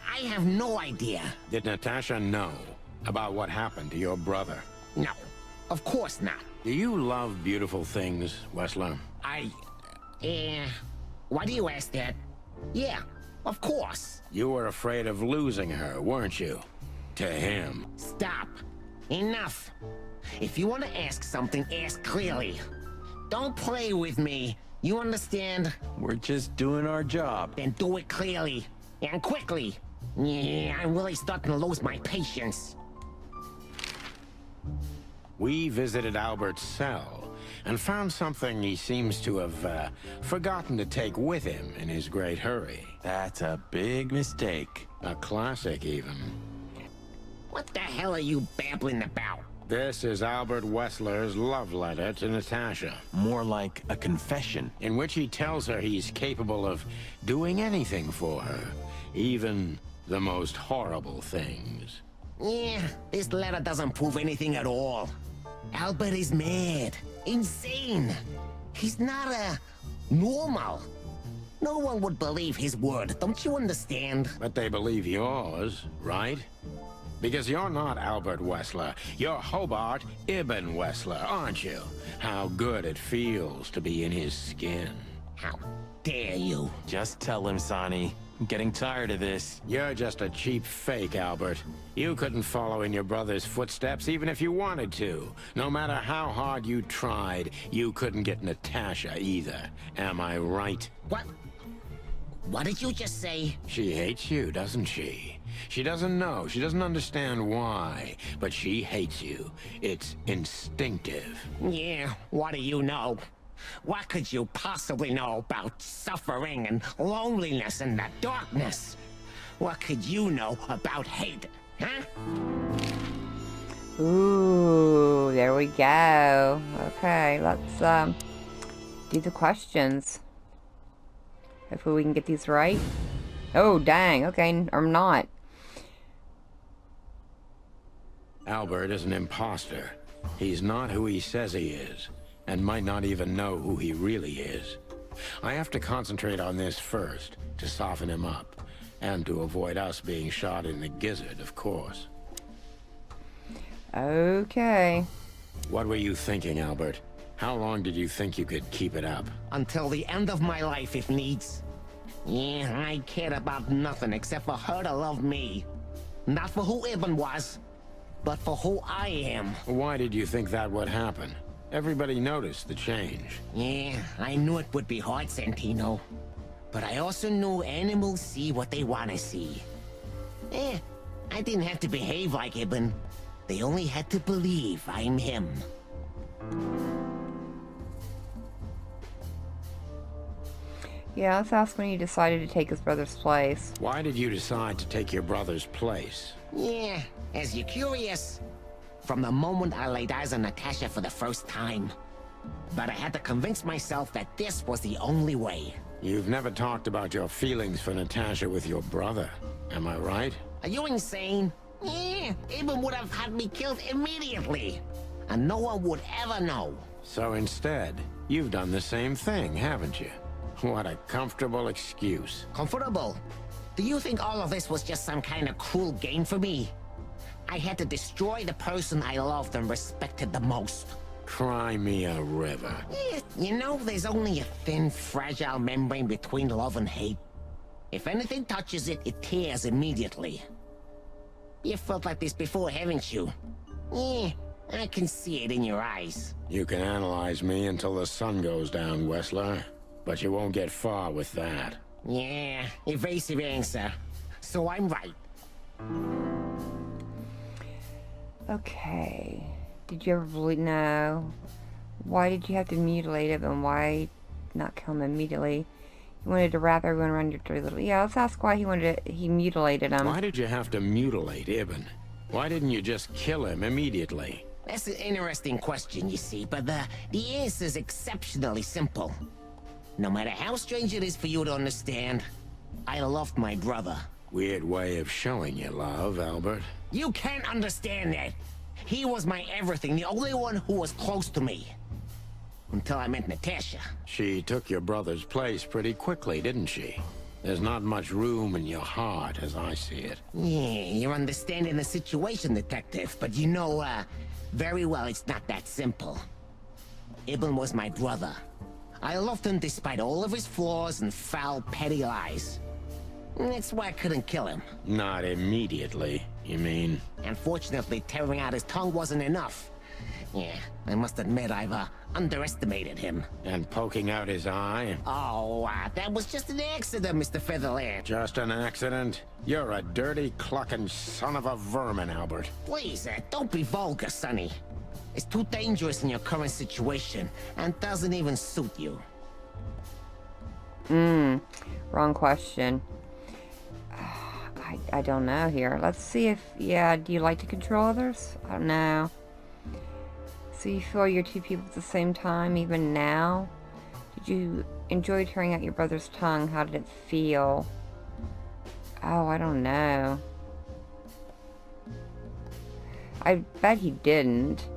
I have no idea. Did Natasha know about what happened to your brother? No, of course not. Do you love beautiful things, Wesslor? Why do you ask that? Yeah, of course. You were afraid of losing her, weren't you? To him. Stop. Enough. If you want to ask something, ask clearly. Don't play with me. You understand? We're just doing our job. Then do it clearly. And quickly. Yeah, I'm really starting to lose my patience. We visited Albert's cell and found something he seems to have forgotten to take with him in his great hurry. That's a big mistake. A classic, even. What the hell are you babbling about? This is Albert Wesslor's love letter to Natasha. More like a confession. In which he tells her he's capable of doing anything for her. Even the most horrible things. Yeah, this letter doesn't prove anything at all. Albert is mad. Insane. He's not normal. No one would believe his word, don't you understand? But they believe yours, right? Because you're not Albert Wesslor. You're Hobart Ibn Wesslor, aren't you? How good it feels to be in his skin. How dare you? Just tell him, Sonny. I'm getting tired of this. You're just a cheap fake, Albert. You couldn't follow in your brother's footsteps even if you wanted to. No matter how hard you tried, you couldn't get Natasha either. Am I right? What? What did you just say? She hates you, doesn't she? She doesn't know. She doesn't understand why. But she hates you. It's instinctive. Yeah, what do you know? What could you possibly know about suffering and loneliness and the darkness? What could you know about hate, huh? Ooh, there we go. Okay, let's do the questions. Hopefully we can get these right. Oh, dang. Okay, or not. Albert is an imposter. He's not who he says he is, and might not even know who he really is. I have to concentrate on this first, to soften him up, and to avoid us being shot in the gizzard, of course. Okay. What were you thinking, Albert? How long did you think you could keep it up? Until the end of my life, if needs. Yeah, I cared about nothing except for her to love me. Not for who Ibn was. but for who I am. Why did you think that would happen? Everybody noticed the change. Yeah, I knew it would be hard, Santino. But I also knew animals see what they want to see. I didn't have to behave like Ibn. They only had to believe I'm him. Yeah, let's ask when he decided to take his brother's place. Why did you decide to take your brother's place? Yeah, as you're curious, from the moment I laid eyes on Natasha for the first time. But I had to convince myself that this was the only way. You've never talked about your feelings for Natasha with your brother, am I right? Are you insane? Yeah, Ibn would have had me killed immediately. And no one would ever know. So instead, you've done the same thing, haven't you? What a comfortable excuse. Comfortable? Do you think all of this was just some kind of cruel game for me? I had to destroy the person I loved and respected the most. Cry me a river. Yeah, you know, there's only a thin, fragile membrane between love and hate. If anything touches it, it tears immediately. You felt like this before, haven't you? Yeah, I can see it in your eyes. You can analyze me until the sun goes down, Wesslor. But you won't get far with that. Yeah, evasive answer. So I'm right. Okay. Did you ever really know? Why did you have to mutilate him and why not kill him immediately? You wanted to wrap everyone around your dirty little... Yeah, let's ask why he mutilated him. Why did you have to mutilate Ibn? Why didn't you just kill him immediately? That's an interesting question, you see, but the answer is exceptionally simple. No matter how strange it is for you to understand, I loved my brother. Weird way of showing your love, Albert. You can't understand that. He was my everything, the only one who was close to me. Until I met Natasha. She took your brother's place pretty quickly, didn't she? There's not much room in your heart, as I see it. Yeah, you're understanding the situation, Detective, but you know, very well it's not that simple. Ibn was my brother. I loved him despite all of his flaws and foul, petty lies. That's why I couldn't kill him. Not immediately, you mean? Unfortunately, tearing out his tongue wasn't enough. Yeah, I must admit I've underestimated him. And poking out his eye? Oh, that was just an accident, Mr. Featherland. Just an accident? You're a dirty, clucking son of a vermin, Albert. Please, don't be vulgar, Sonny. It's too dangerous in your current situation, and doesn't even suit you. Wrong question. I don't know here. Let's see if... Yeah, do you like to control others? I don't know. So you feel you're two people at the same time, even now? Did you enjoy tearing out your brother's tongue? How did it feel? Oh, I don't know. I bet he didn't.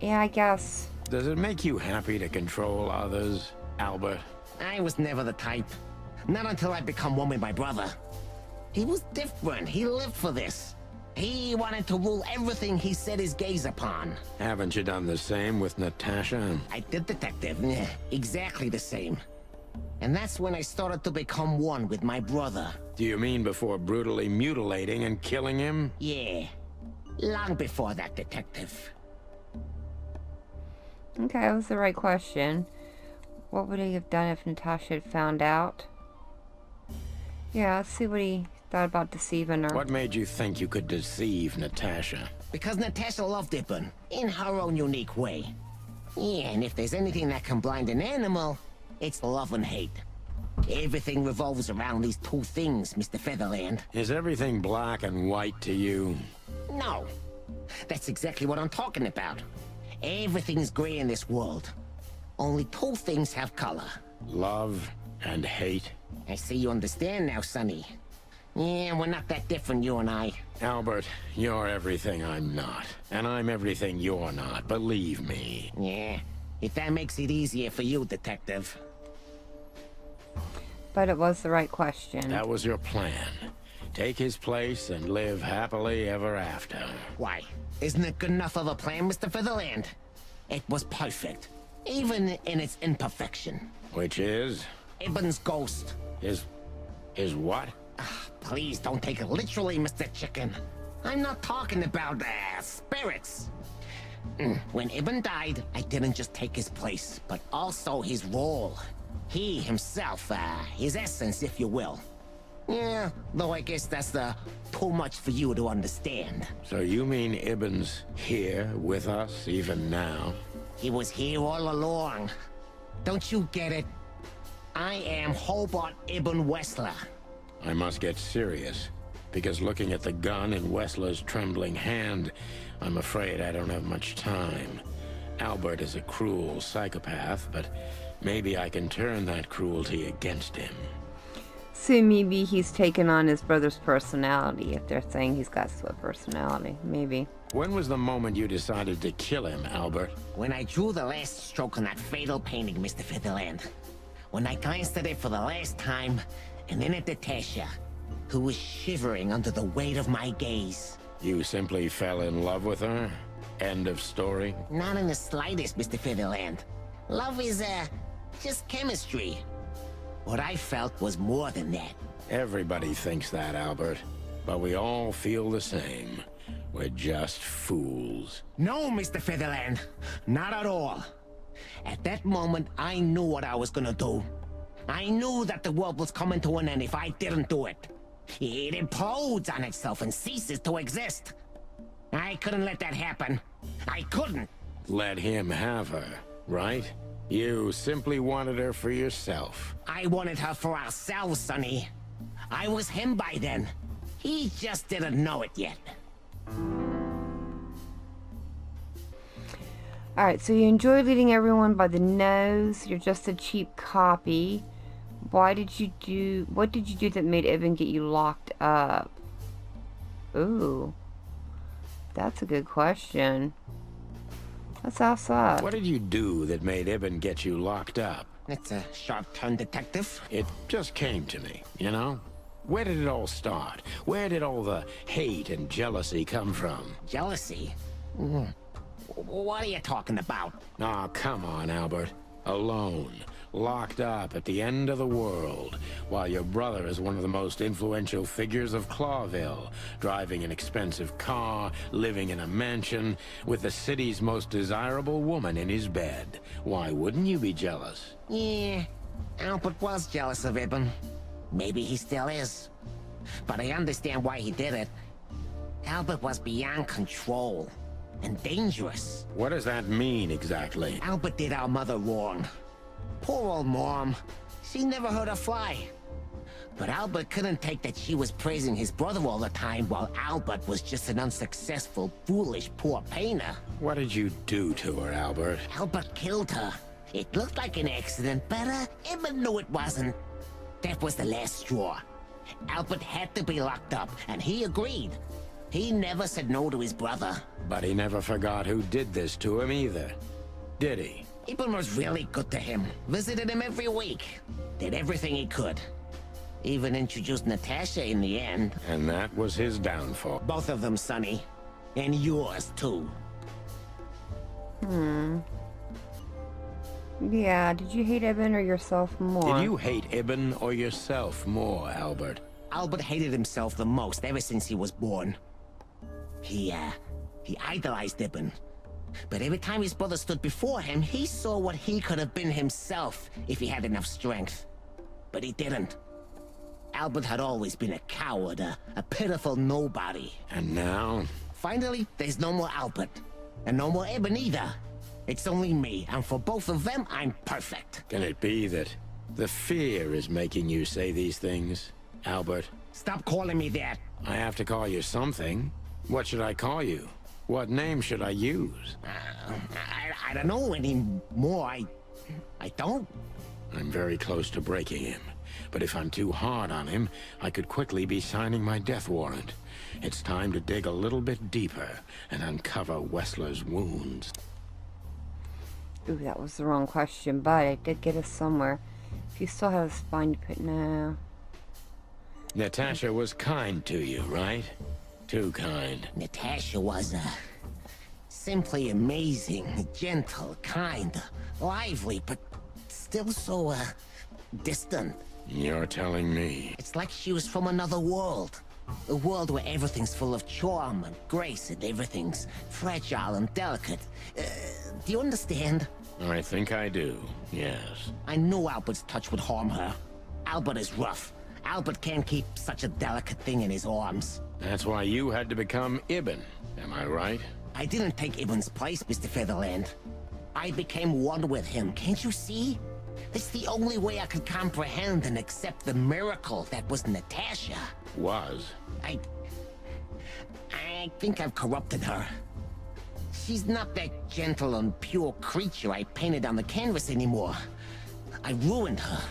Yeah, I guess. Does it make you happy to control others, Albert? I was never the type. Not until I become one with my brother. He was different. He lived for this. He wanted to rule everything he set his gaze upon. Haven't you done the same with Natasha? I did, Detective. Exactly the same. And that's when I started to become one with my brother. Do you mean before brutally mutilating and killing him? Yeah. Long before that, Detective. Okay, that was the right question. What would he have done if Natasha had found out? Yeah, let's see what he thought about deceiving her. What made you think you could deceive Natasha? Because Natasha loved Ibn, in her own unique way. Yeah, and if there's anything that can blind an animal, it's love and hate. Everything revolves around these two things, Mr. Featherland. Is everything black and white to you? No. That's exactly what I'm talking about. Everything's gray in this world. Only two things have color. Love and hate. I see you understand now, Sonny. Yeah, we're not that different, you and I. Albert, you're everything I'm not. And I'm everything you're not, believe me. Yeah, if that makes it easier for you, Detective. But it was the right question. That was your plan. Take his place and live happily ever after. Why? Isn't it good enough of a plan, Mr. Featherland? It was perfect. Even in its imperfection. Which is? Ibn's ghost. Is what? Please don't take it literally, Mr. Chicken. I'm not talking about spirits. When Ibn died, I didn't just take his place, but also his role. He himself, his essence, if you will. Yeah, though I guess that's too much for you to understand. So you mean Ibn's here with us even now? He was here all along. Don't you get it? I am Hobart Ibn Wesslor. I must get serious, because looking at the gun in Wesslor's trembling hand, I'm afraid I don't have much time. Albert is a cruel psychopath, but maybe I can turn that cruelty against him. So maybe he's taken on his brother's personality, if they're saying he's got split personality. Maybe. When was the moment you decided to kill him, Albert? When I drew the last stroke on that fatal painting, Mr. Featherland. When I glanced at it for the last time, and then at Natasha, who was shivering under the weight of my gaze. You simply fell in love with her? End of story? Not in the slightest, Mr. Featherland. Love is, just chemistry. What I felt was more than that. Everybody thinks that, Albert. But we all feel the same. We're just fools. No, Mr. Featherland. Not at all. At that moment, I knew what I was gonna do. I knew that the world was coming to an end if I didn't do it. It implodes on itself and ceases to exist. I couldn't let that happen. I couldn't. Let him have her, right? You simply wanted her for yourself. I wanted her for ourselves, Sonny. I was him by then. He just didn't know it yet. Alright, so you enjoy leading everyone by the nose. You're just a cheap copy. What did you do that made Ibn get you locked up? Ooh. That's a good question. Let's ask that. What did you do that made Ibn get you locked up? It's a sharp turn, detective. It just came to me, you know? Where did it all start? Where did all the hate and jealousy come from? Jealousy? What are you talking about? Oh, come on, Albert. Alone. Locked up at the end of the world, while your brother is one of the most influential figures of Clawville, driving an expensive car, living in a mansion, with the city's most desirable woman in his bed. Why wouldn't you be jealous? Yeah, Albert was jealous of Ibn. Maybe he still is. But I understand why he did it. Albert was beyond control. And dangerous. What does that mean, exactly? Albert did our mother wrong. Poor old Mom. She never heard her fly. But Albert couldn't take that she was praising his brother all the time while Albert was just an unsuccessful, foolish, poor painter. What did you do to her, Albert? Albert killed her. It looked like an accident, but Ibn knew it wasn't. That was the last straw. Albert had to be locked up, and he agreed. He never said no to his brother. But he never forgot who did this to him either, did he? Ibn was really good to him. Visited him every week. Did everything he could. Even introduced Natasha in the end. And that was his downfall. Both of them, Sonny. And yours, too. Yeah, did you hate Ibn or yourself more? Did you hate Ibn or yourself more, Albert? Albert hated himself the most ever since he was born. He idolized Ibn. But every time his brother stood before him, he saw what he could have been himself if he had enough strength. But he didn't. Albert had always been a coward, a pitiful nobody. And now? Finally, there's no more Albert. And no more Ibn either. It's only me, and for both of them, I'm perfect. Can it be that the fear is making you say these things, Albert? Stop calling me that. I have to call you something. What should I call you? What name should I use? I don't know anymore. I don't. I'm very close to breaking him. But if I'm too hard on him, I could quickly be signing my death warrant. It's time to dig a little bit deeper and uncover Wesslor's wounds. Ooh, that was the wrong question, but it did get us somewhere. If you still have a spine to put now. Natasha was kind to you, right? Too kind. Natasha was, simply amazing, gentle, kind, lively, but still so, distant. You're telling me. It's like she was from another world. A world where everything's full of charm and grace and everything's fragile and delicate. Do you understand? I think I do, yes. I know Albert's touch would harm her. Albert is rough. Albert can't keep such a delicate thing in his arms. That's why you had to become Ibn, am I right? I didn't take Ibn's place, Mr. Featherland. I became one with him, can't you see? It's the only way I could comprehend and accept the miracle that was Natasha. Was? I think I've corrupted her. She's not that gentle and pure creature I painted on the canvas anymore. I ruined her.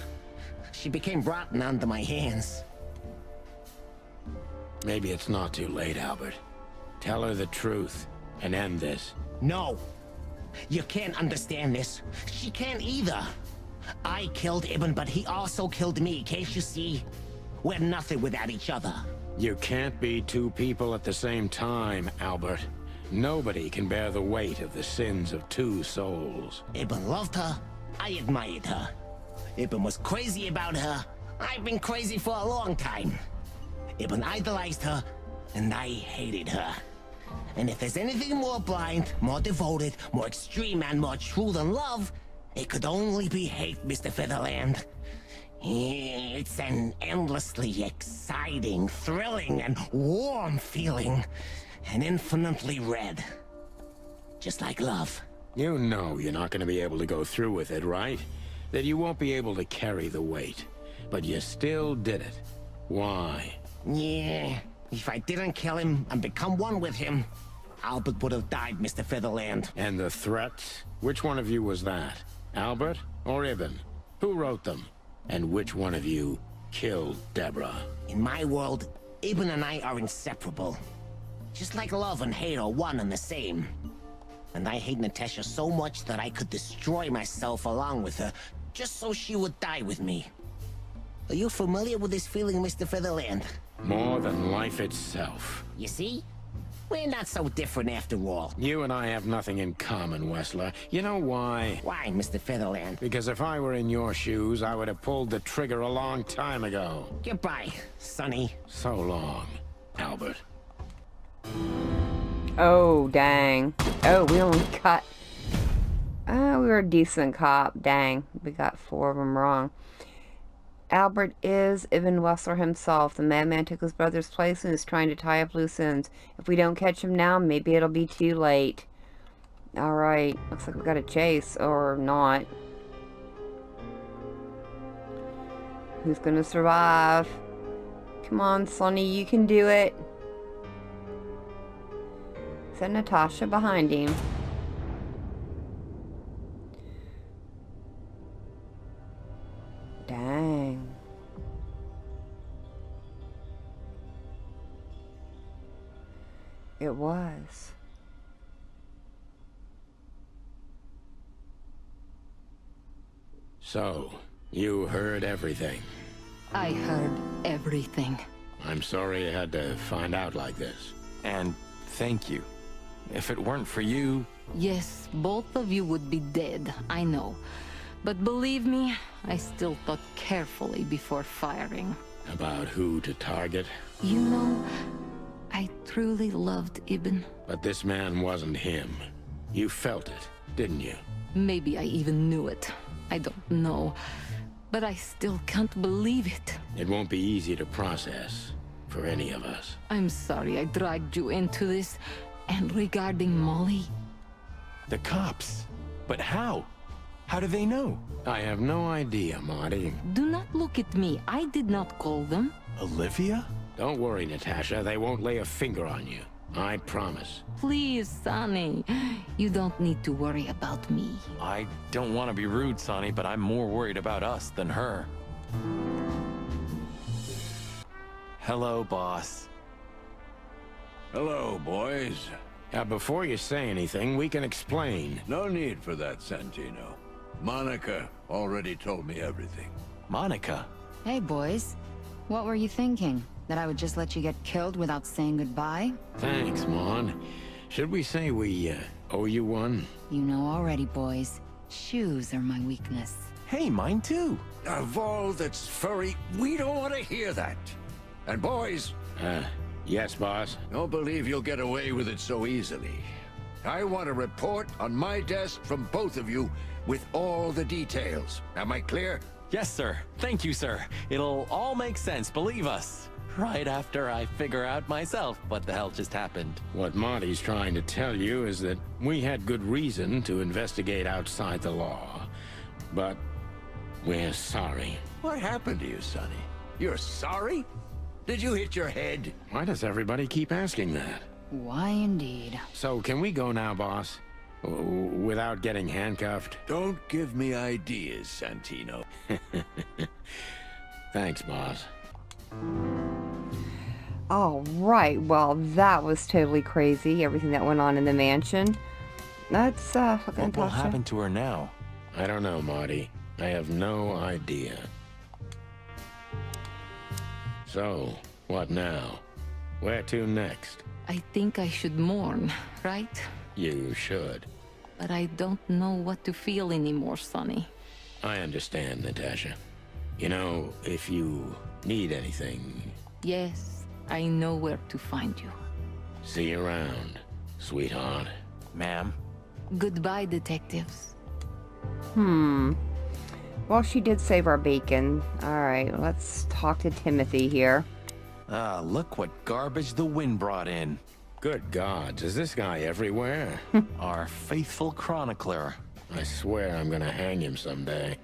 She became rotten under my hands. Maybe it's not too late, Albert. Tell her the truth and end this. No. You can't understand this. She can't either. I killed Ibn, but he also killed me, can't you see? We're nothing without each other. You can't be two people at the same time, Albert. Nobody can bear the weight of the sins of two souls. Ibn loved her. I admired her. Ibn was crazy about her. I've been crazy for a long time. Ibn idolized her, and I hated her. And if there's anything more blind, more devoted, more extreme, and more true than love, it could only be hate, Mr. Featherland. It's an endlessly exciting, thrilling, and warm feeling. And infinitely red. Just like love. You know you're not going to be able to go through with it, right? That you won't be able to carry the weight. But you still did it. Why? Yeah, if I didn't kill him and become one with him, Albert would have died, Mr. Featherland. And the threats? Which one of you was that? Albert or Ibn? Who wrote them? And which one of you killed Deborah? In my world, Ibn and I are inseparable. Just like love and hate are one and the same. And I hate Natasha so much that I could destroy myself along with her, just so she would die with me. Are you familiar with this feeling, Mr. Featherland? More than life itself. You see? We're not so different after all. You and I have nothing in common, Wesslor. You know why? Why, Mr. Featherland? Because if I were in your shoes, I would have pulled the trigger a long time ago. Goodbye, Sonny. So long, Albert. Oh, dang. Oh, we only got... we were a decent cop. Dang. We got 4 of them wrong. Albert is Ibn Wesslor himself. The madman took his brother's place and is trying to tie up loose ends. If we don't catch him now, maybe it'll be too late. Alright. Looks like we got a chase. Or not. Who's gonna survive? Come on, Sonny. You can do it. Is that Natasha behind him? Dang. It was. So, you heard everything. I heard everything. I'm sorry you had to find out like this. And thank you. If it weren't for you... Yes, both of you would be dead, I know. But believe me, I still thought carefully before firing. About who to target? You know, I truly loved Ibn. But this man wasn't him. You felt it, didn't you? Maybe I even knew it. I don't know. But I still can't believe it. It won't be easy to process for any of us. I'm sorry I dragged you into this. And regarding Molly... The cops. But how? How do they know? I have no idea, Marty. Do not look at me. I did not call them. Olivia? Don't worry, Natasha. They won't lay a finger on you. I promise. Please, Sonny. You don't need to worry about me. I don't want to be rude, Sonny, but I'm more worried about us than her. Hello, boss. Hello, boys. Before you say anything, we can explain. No need for that, Santino. Monica already told me everything. Monica? Hey, boys. What were you thinking? That I would just let you get killed without saying goodbye? Thanks, Mon. Should we say we owe you one? You know already, boys. Shoes are my weakness. Hey, mine too. Of all that's furry, we don't want to hear that. And boys, Yes, boss. Don't believe you'll get away with it so easily. I want a report on my desk from both of you with all the details. Am I clear? Yes, sir. Thank you, sir. It'll all make sense, believe us. Right after I figure out myself what the hell just happened. What Marty's trying to tell you is that we had good reason to investigate outside the law. But we're sorry. What happened to you, Sonny? You're sorry? Did you hit your head? Why does everybody keep asking that? Why indeed? So can we go now, boss? Without getting handcuffed? Don't give me ideas, Santino. Thanks, boss. All right, well, that was totally crazy, everything that went on in the mansion. Let's look at What will Natasha. happen to her now? I don't know, Marty. I have no idea. So, what now? Where to next? I think I should mourn, right? You should. But I don't know what to feel anymore, Sonny. I understand, Natasha. You know, if you need anything, Yes, I know where to find you. see you around, sweetheart. Ma'am? Goodbye, detectives. Well, she did save our bacon. All right, let's talk to Timothy here. Ah, look what garbage the wind brought in. Good gods, is this guy everywhere? Our faithful chronicler. I swear I'm gonna hang him someday.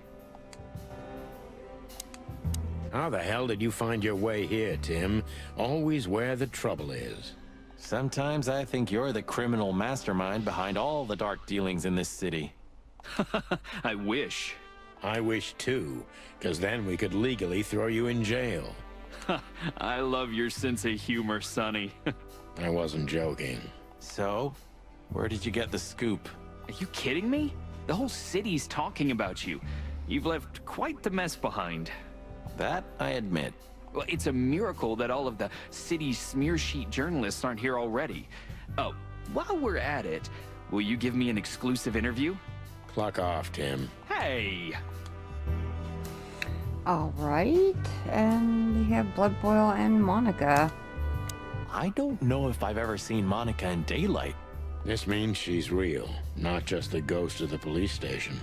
How the hell did you find your way here, Tim? Always where the trouble is. Sometimes I think you're the criminal mastermind behind all the dark dealings in this city. I wish. I wish too, because then we could legally throw you in jail. I love your sense of humor, Sonny. I wasn't joking. So, where did you get the scoop? Are you kidding me? The whole city's talking about you. You've left quite the mess behind. That I admit. Well, it's a miracle that all of the city's smear sheet journalists aren't here already. Oh, while we're at it, will you give me an exclusive interview? Cluck off, Tim. Hey! All right, and we have Blood Boil and Monica. I don't know if I've ever seen Monica in daylight. This means she's real, not just the ghost of the police station.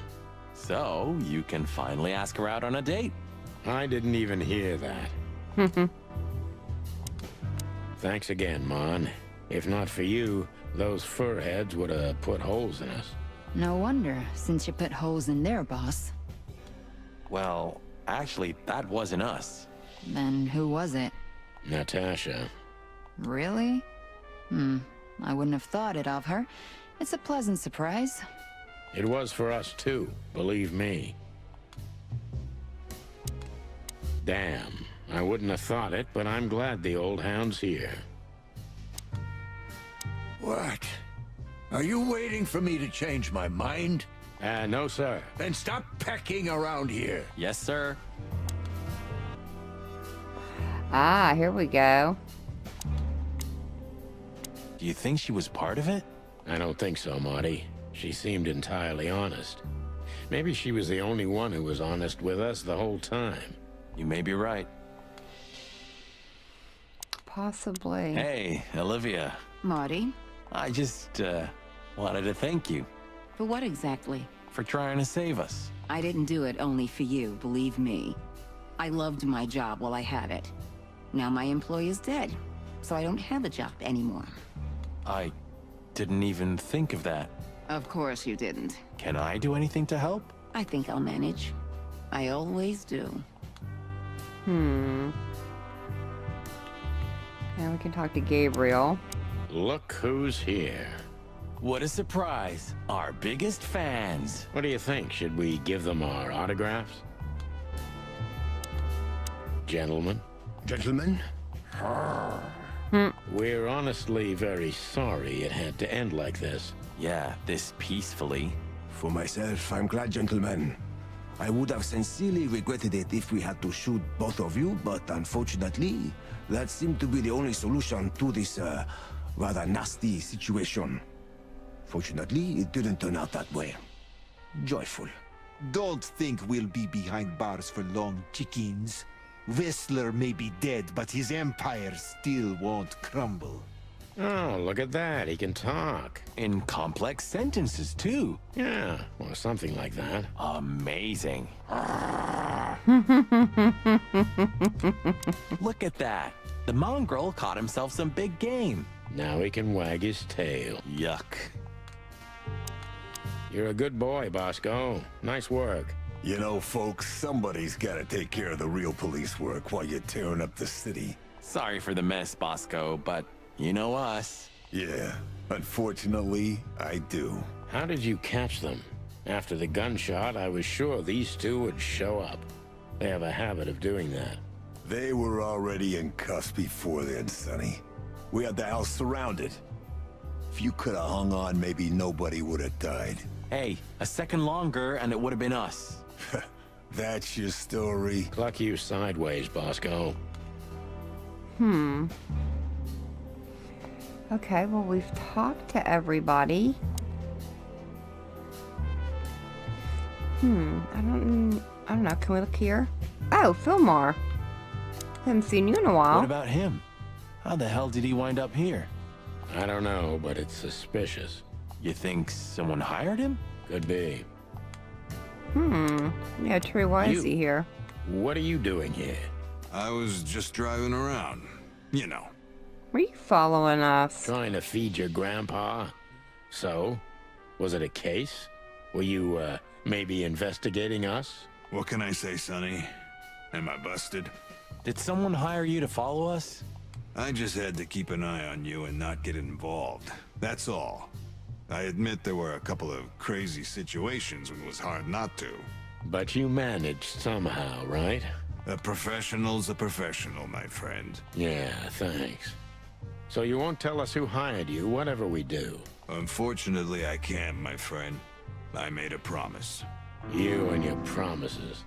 So, you can finally ask her out on a date. I didn't even hear that. Thanks again, Mon. If not for you, those furheads would have put holes in us. No wonder, since you put holes in their boss. Well, actually, that wasn't us. Then who was it? Natasha. Really? I wouldn't have thought it of her. It's a pleasant surprise. It was for us too, believe me. Damn, I wouldn't have thought it, but I'm glad the old hound's here. What? Are you waiting for me to change my mind? No, sir. Then stop pecking around here. Yes, sir. Ah, here we go. Do you think she was part of it? I don't think so, Marty. She seemed entirely honest. Maybe she was the only one who was honest with us the whole time. You may be right. Possibly. Hey, Olivia. Marty? I just, wanted to thank you For what exactly? for trying to save us. I didn't do it only for you, believe me. I loved my job while I had it. Now my employee is dead, so I don't have a job anymore. I didn't even think of that. Of course you didn't. Can I do anything to help? I think I'll manage. I always do. Now we can talk to Gabriel. Look who's here. What a surprise. Our biggest fans. What do you think? Should we give them our autographs? Gentlemen? Gentlemen? We're honestly very sorry it had to end like this. Yeah, this peacefully. For myself, I'm glad, gentlemen. I would have sincerely regretted it if we had to shoot both of you, but unfortunately, that seemed to be the only solution to this, rather nasty situation. Fortunately, it didn't turn out that way. Joyful. Don't think we'll be behind bars for long, chickens. Wesslor may be dead, but his empire still won't crumble. Oh, look at that. He can talk. In complex sentences, too. Yeah, or something like that. Amazing. Look at that. The mongrel caught himself some big game. Now he can wag his tail. Yuck. You're a good boy, Bosco. Nice work. You know, folks, somebody's gotta take care of the real police work while you're tearing up the city. Sorry for the mess, Bosco, but you know us. Yeah, unfortunately, I do. How did you catch them? After the gunshot, I was sure these two would show up. They have a habit of doing that. They were already in cuffs before then, Sonny. We had the house surrounded. If you could have hung on, maybe nobody would have died. Hey, a second longer and it would have been us. That's your story? Cluck you sideways, Bosco. Okay, well, we've talked to everybody. I don't know. Can we look here? Oh, Fillmore. Haven't seen you in a while. What about him? How the hell did he wind up here? I don't know, but it's suspicious. You think someone hired him? Could be. Yeah, True, why is You- he here? What are you doing here? I was just driving around. You know. Were you following us? Trying to feed your grandpa? So? Was it a case? Were you, maybe investigating us? What can I say, Sonny? Am I busted? Did someone hire you to follow us? I just had to keep an eye on you and not get involved. That's all. I admit there were a couple of crazy situations when it was hard not to. But you managed somehow, right? A professional's a professional, my friend. Yeah, thanks. So you won't tell us who hired you, whatever we do? Unfortunately, I can't, my friend. I made a promise. You and your promises.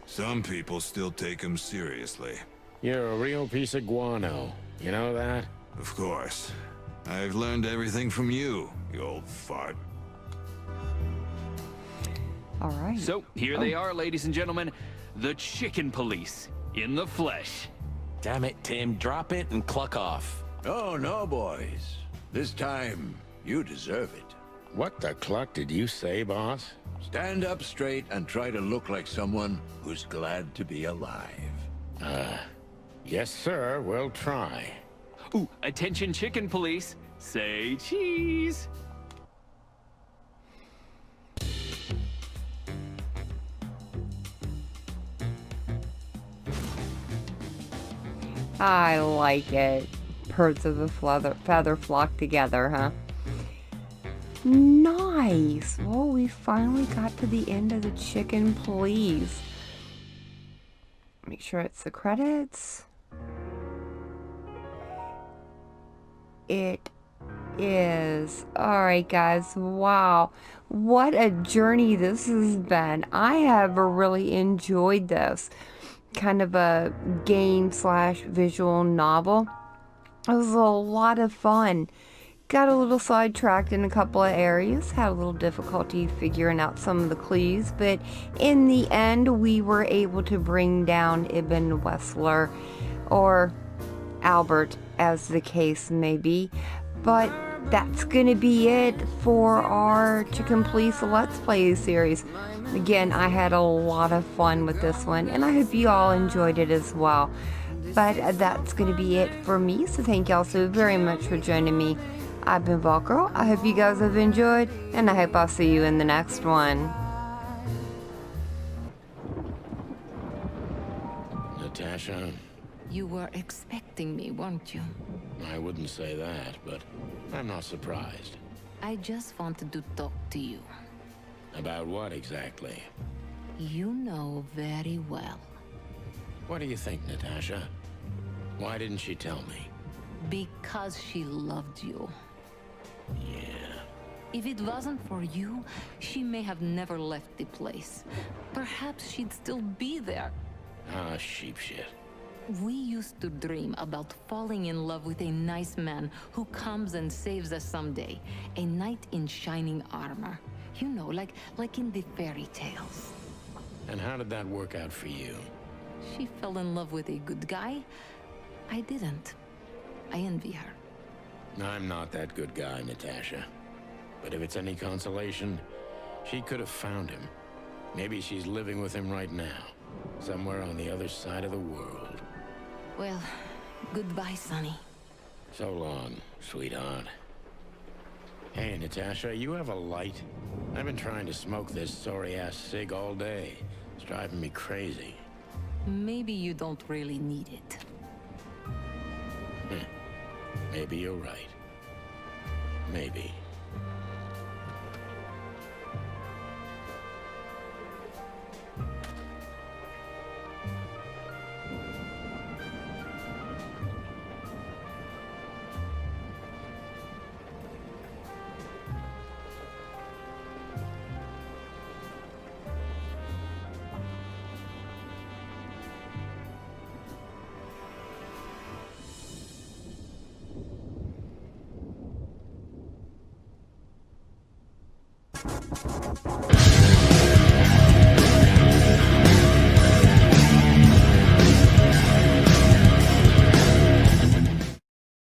Some people still take them seriously. You're a real piece of guano. You know that? Of course. I've learned everything from you, you old fart. All right. So, here they are, ladies and gentlemen. The Chicken Police, in the flesh. Damn it, Tim. Drop it and cluck off. Oh, no, boys. This time, you deserve it. What the cluck did you say, boss? Stand up straight and try to look like someone who's glad to be alive. Yes, sir, we'll try. Ooh, attention Chicken Police. Say cheese. I like it. Birds of a feather flock together, huh? Nice. Well, we finally got to the end of the Chicken Police. Make sure it's the credits. It is. Alright, guys. Wow. What a journey this has been. I have really enjoyed this. Kind of a game / visual novel. It was a lot of fun. Got a little sidetracked in a couple of areas, had a little difficulty figuring out some of the clues, but in the end we were able to bring down Ibn Wesslor, or Albert as the case may be. But that's gonna be it for our Chicken Police Let's Play series. Again, I had a lot of fun with this one, and I hope you all enjoyed it as well. But that's gonna be it for me, so thank y'all so very much for joining me. I've been Valkyro. I hope you guys have enjoyed, and I hope I'll see you in the next one. Natasha, You were expecting me, weren't you? I wouldn't say that, but I'm not surprised. I just wanted to talk to you. About what exactly? You know very well. What do you think, Natasha? Why didn't she tell me? Because she loved you. Yeah. If it wasn't for you, she may have never left the place. Perhaps she'd still be there. Ah, sheep shit. We used to dream about falling in love with a nice man who comes and saves us someday. A knight in shining armor. You know, like in the fairy tales. And how did that work out for you? She fell in love with a good guy. I didn't. I envy her. I'm not that good guy, Natasha. But if it's any consolation, she could have found him. Maybe she's living with him right now, somewhere on the other side of the world. Well, goodbye, Sonny. So long, sweetheart. Hey, Natasha, you have a light? I've been trying to smoke this sorry-ass cig all day. It's driving me crazy. Maybe you don't really need it. Maybe you're right. Maybe.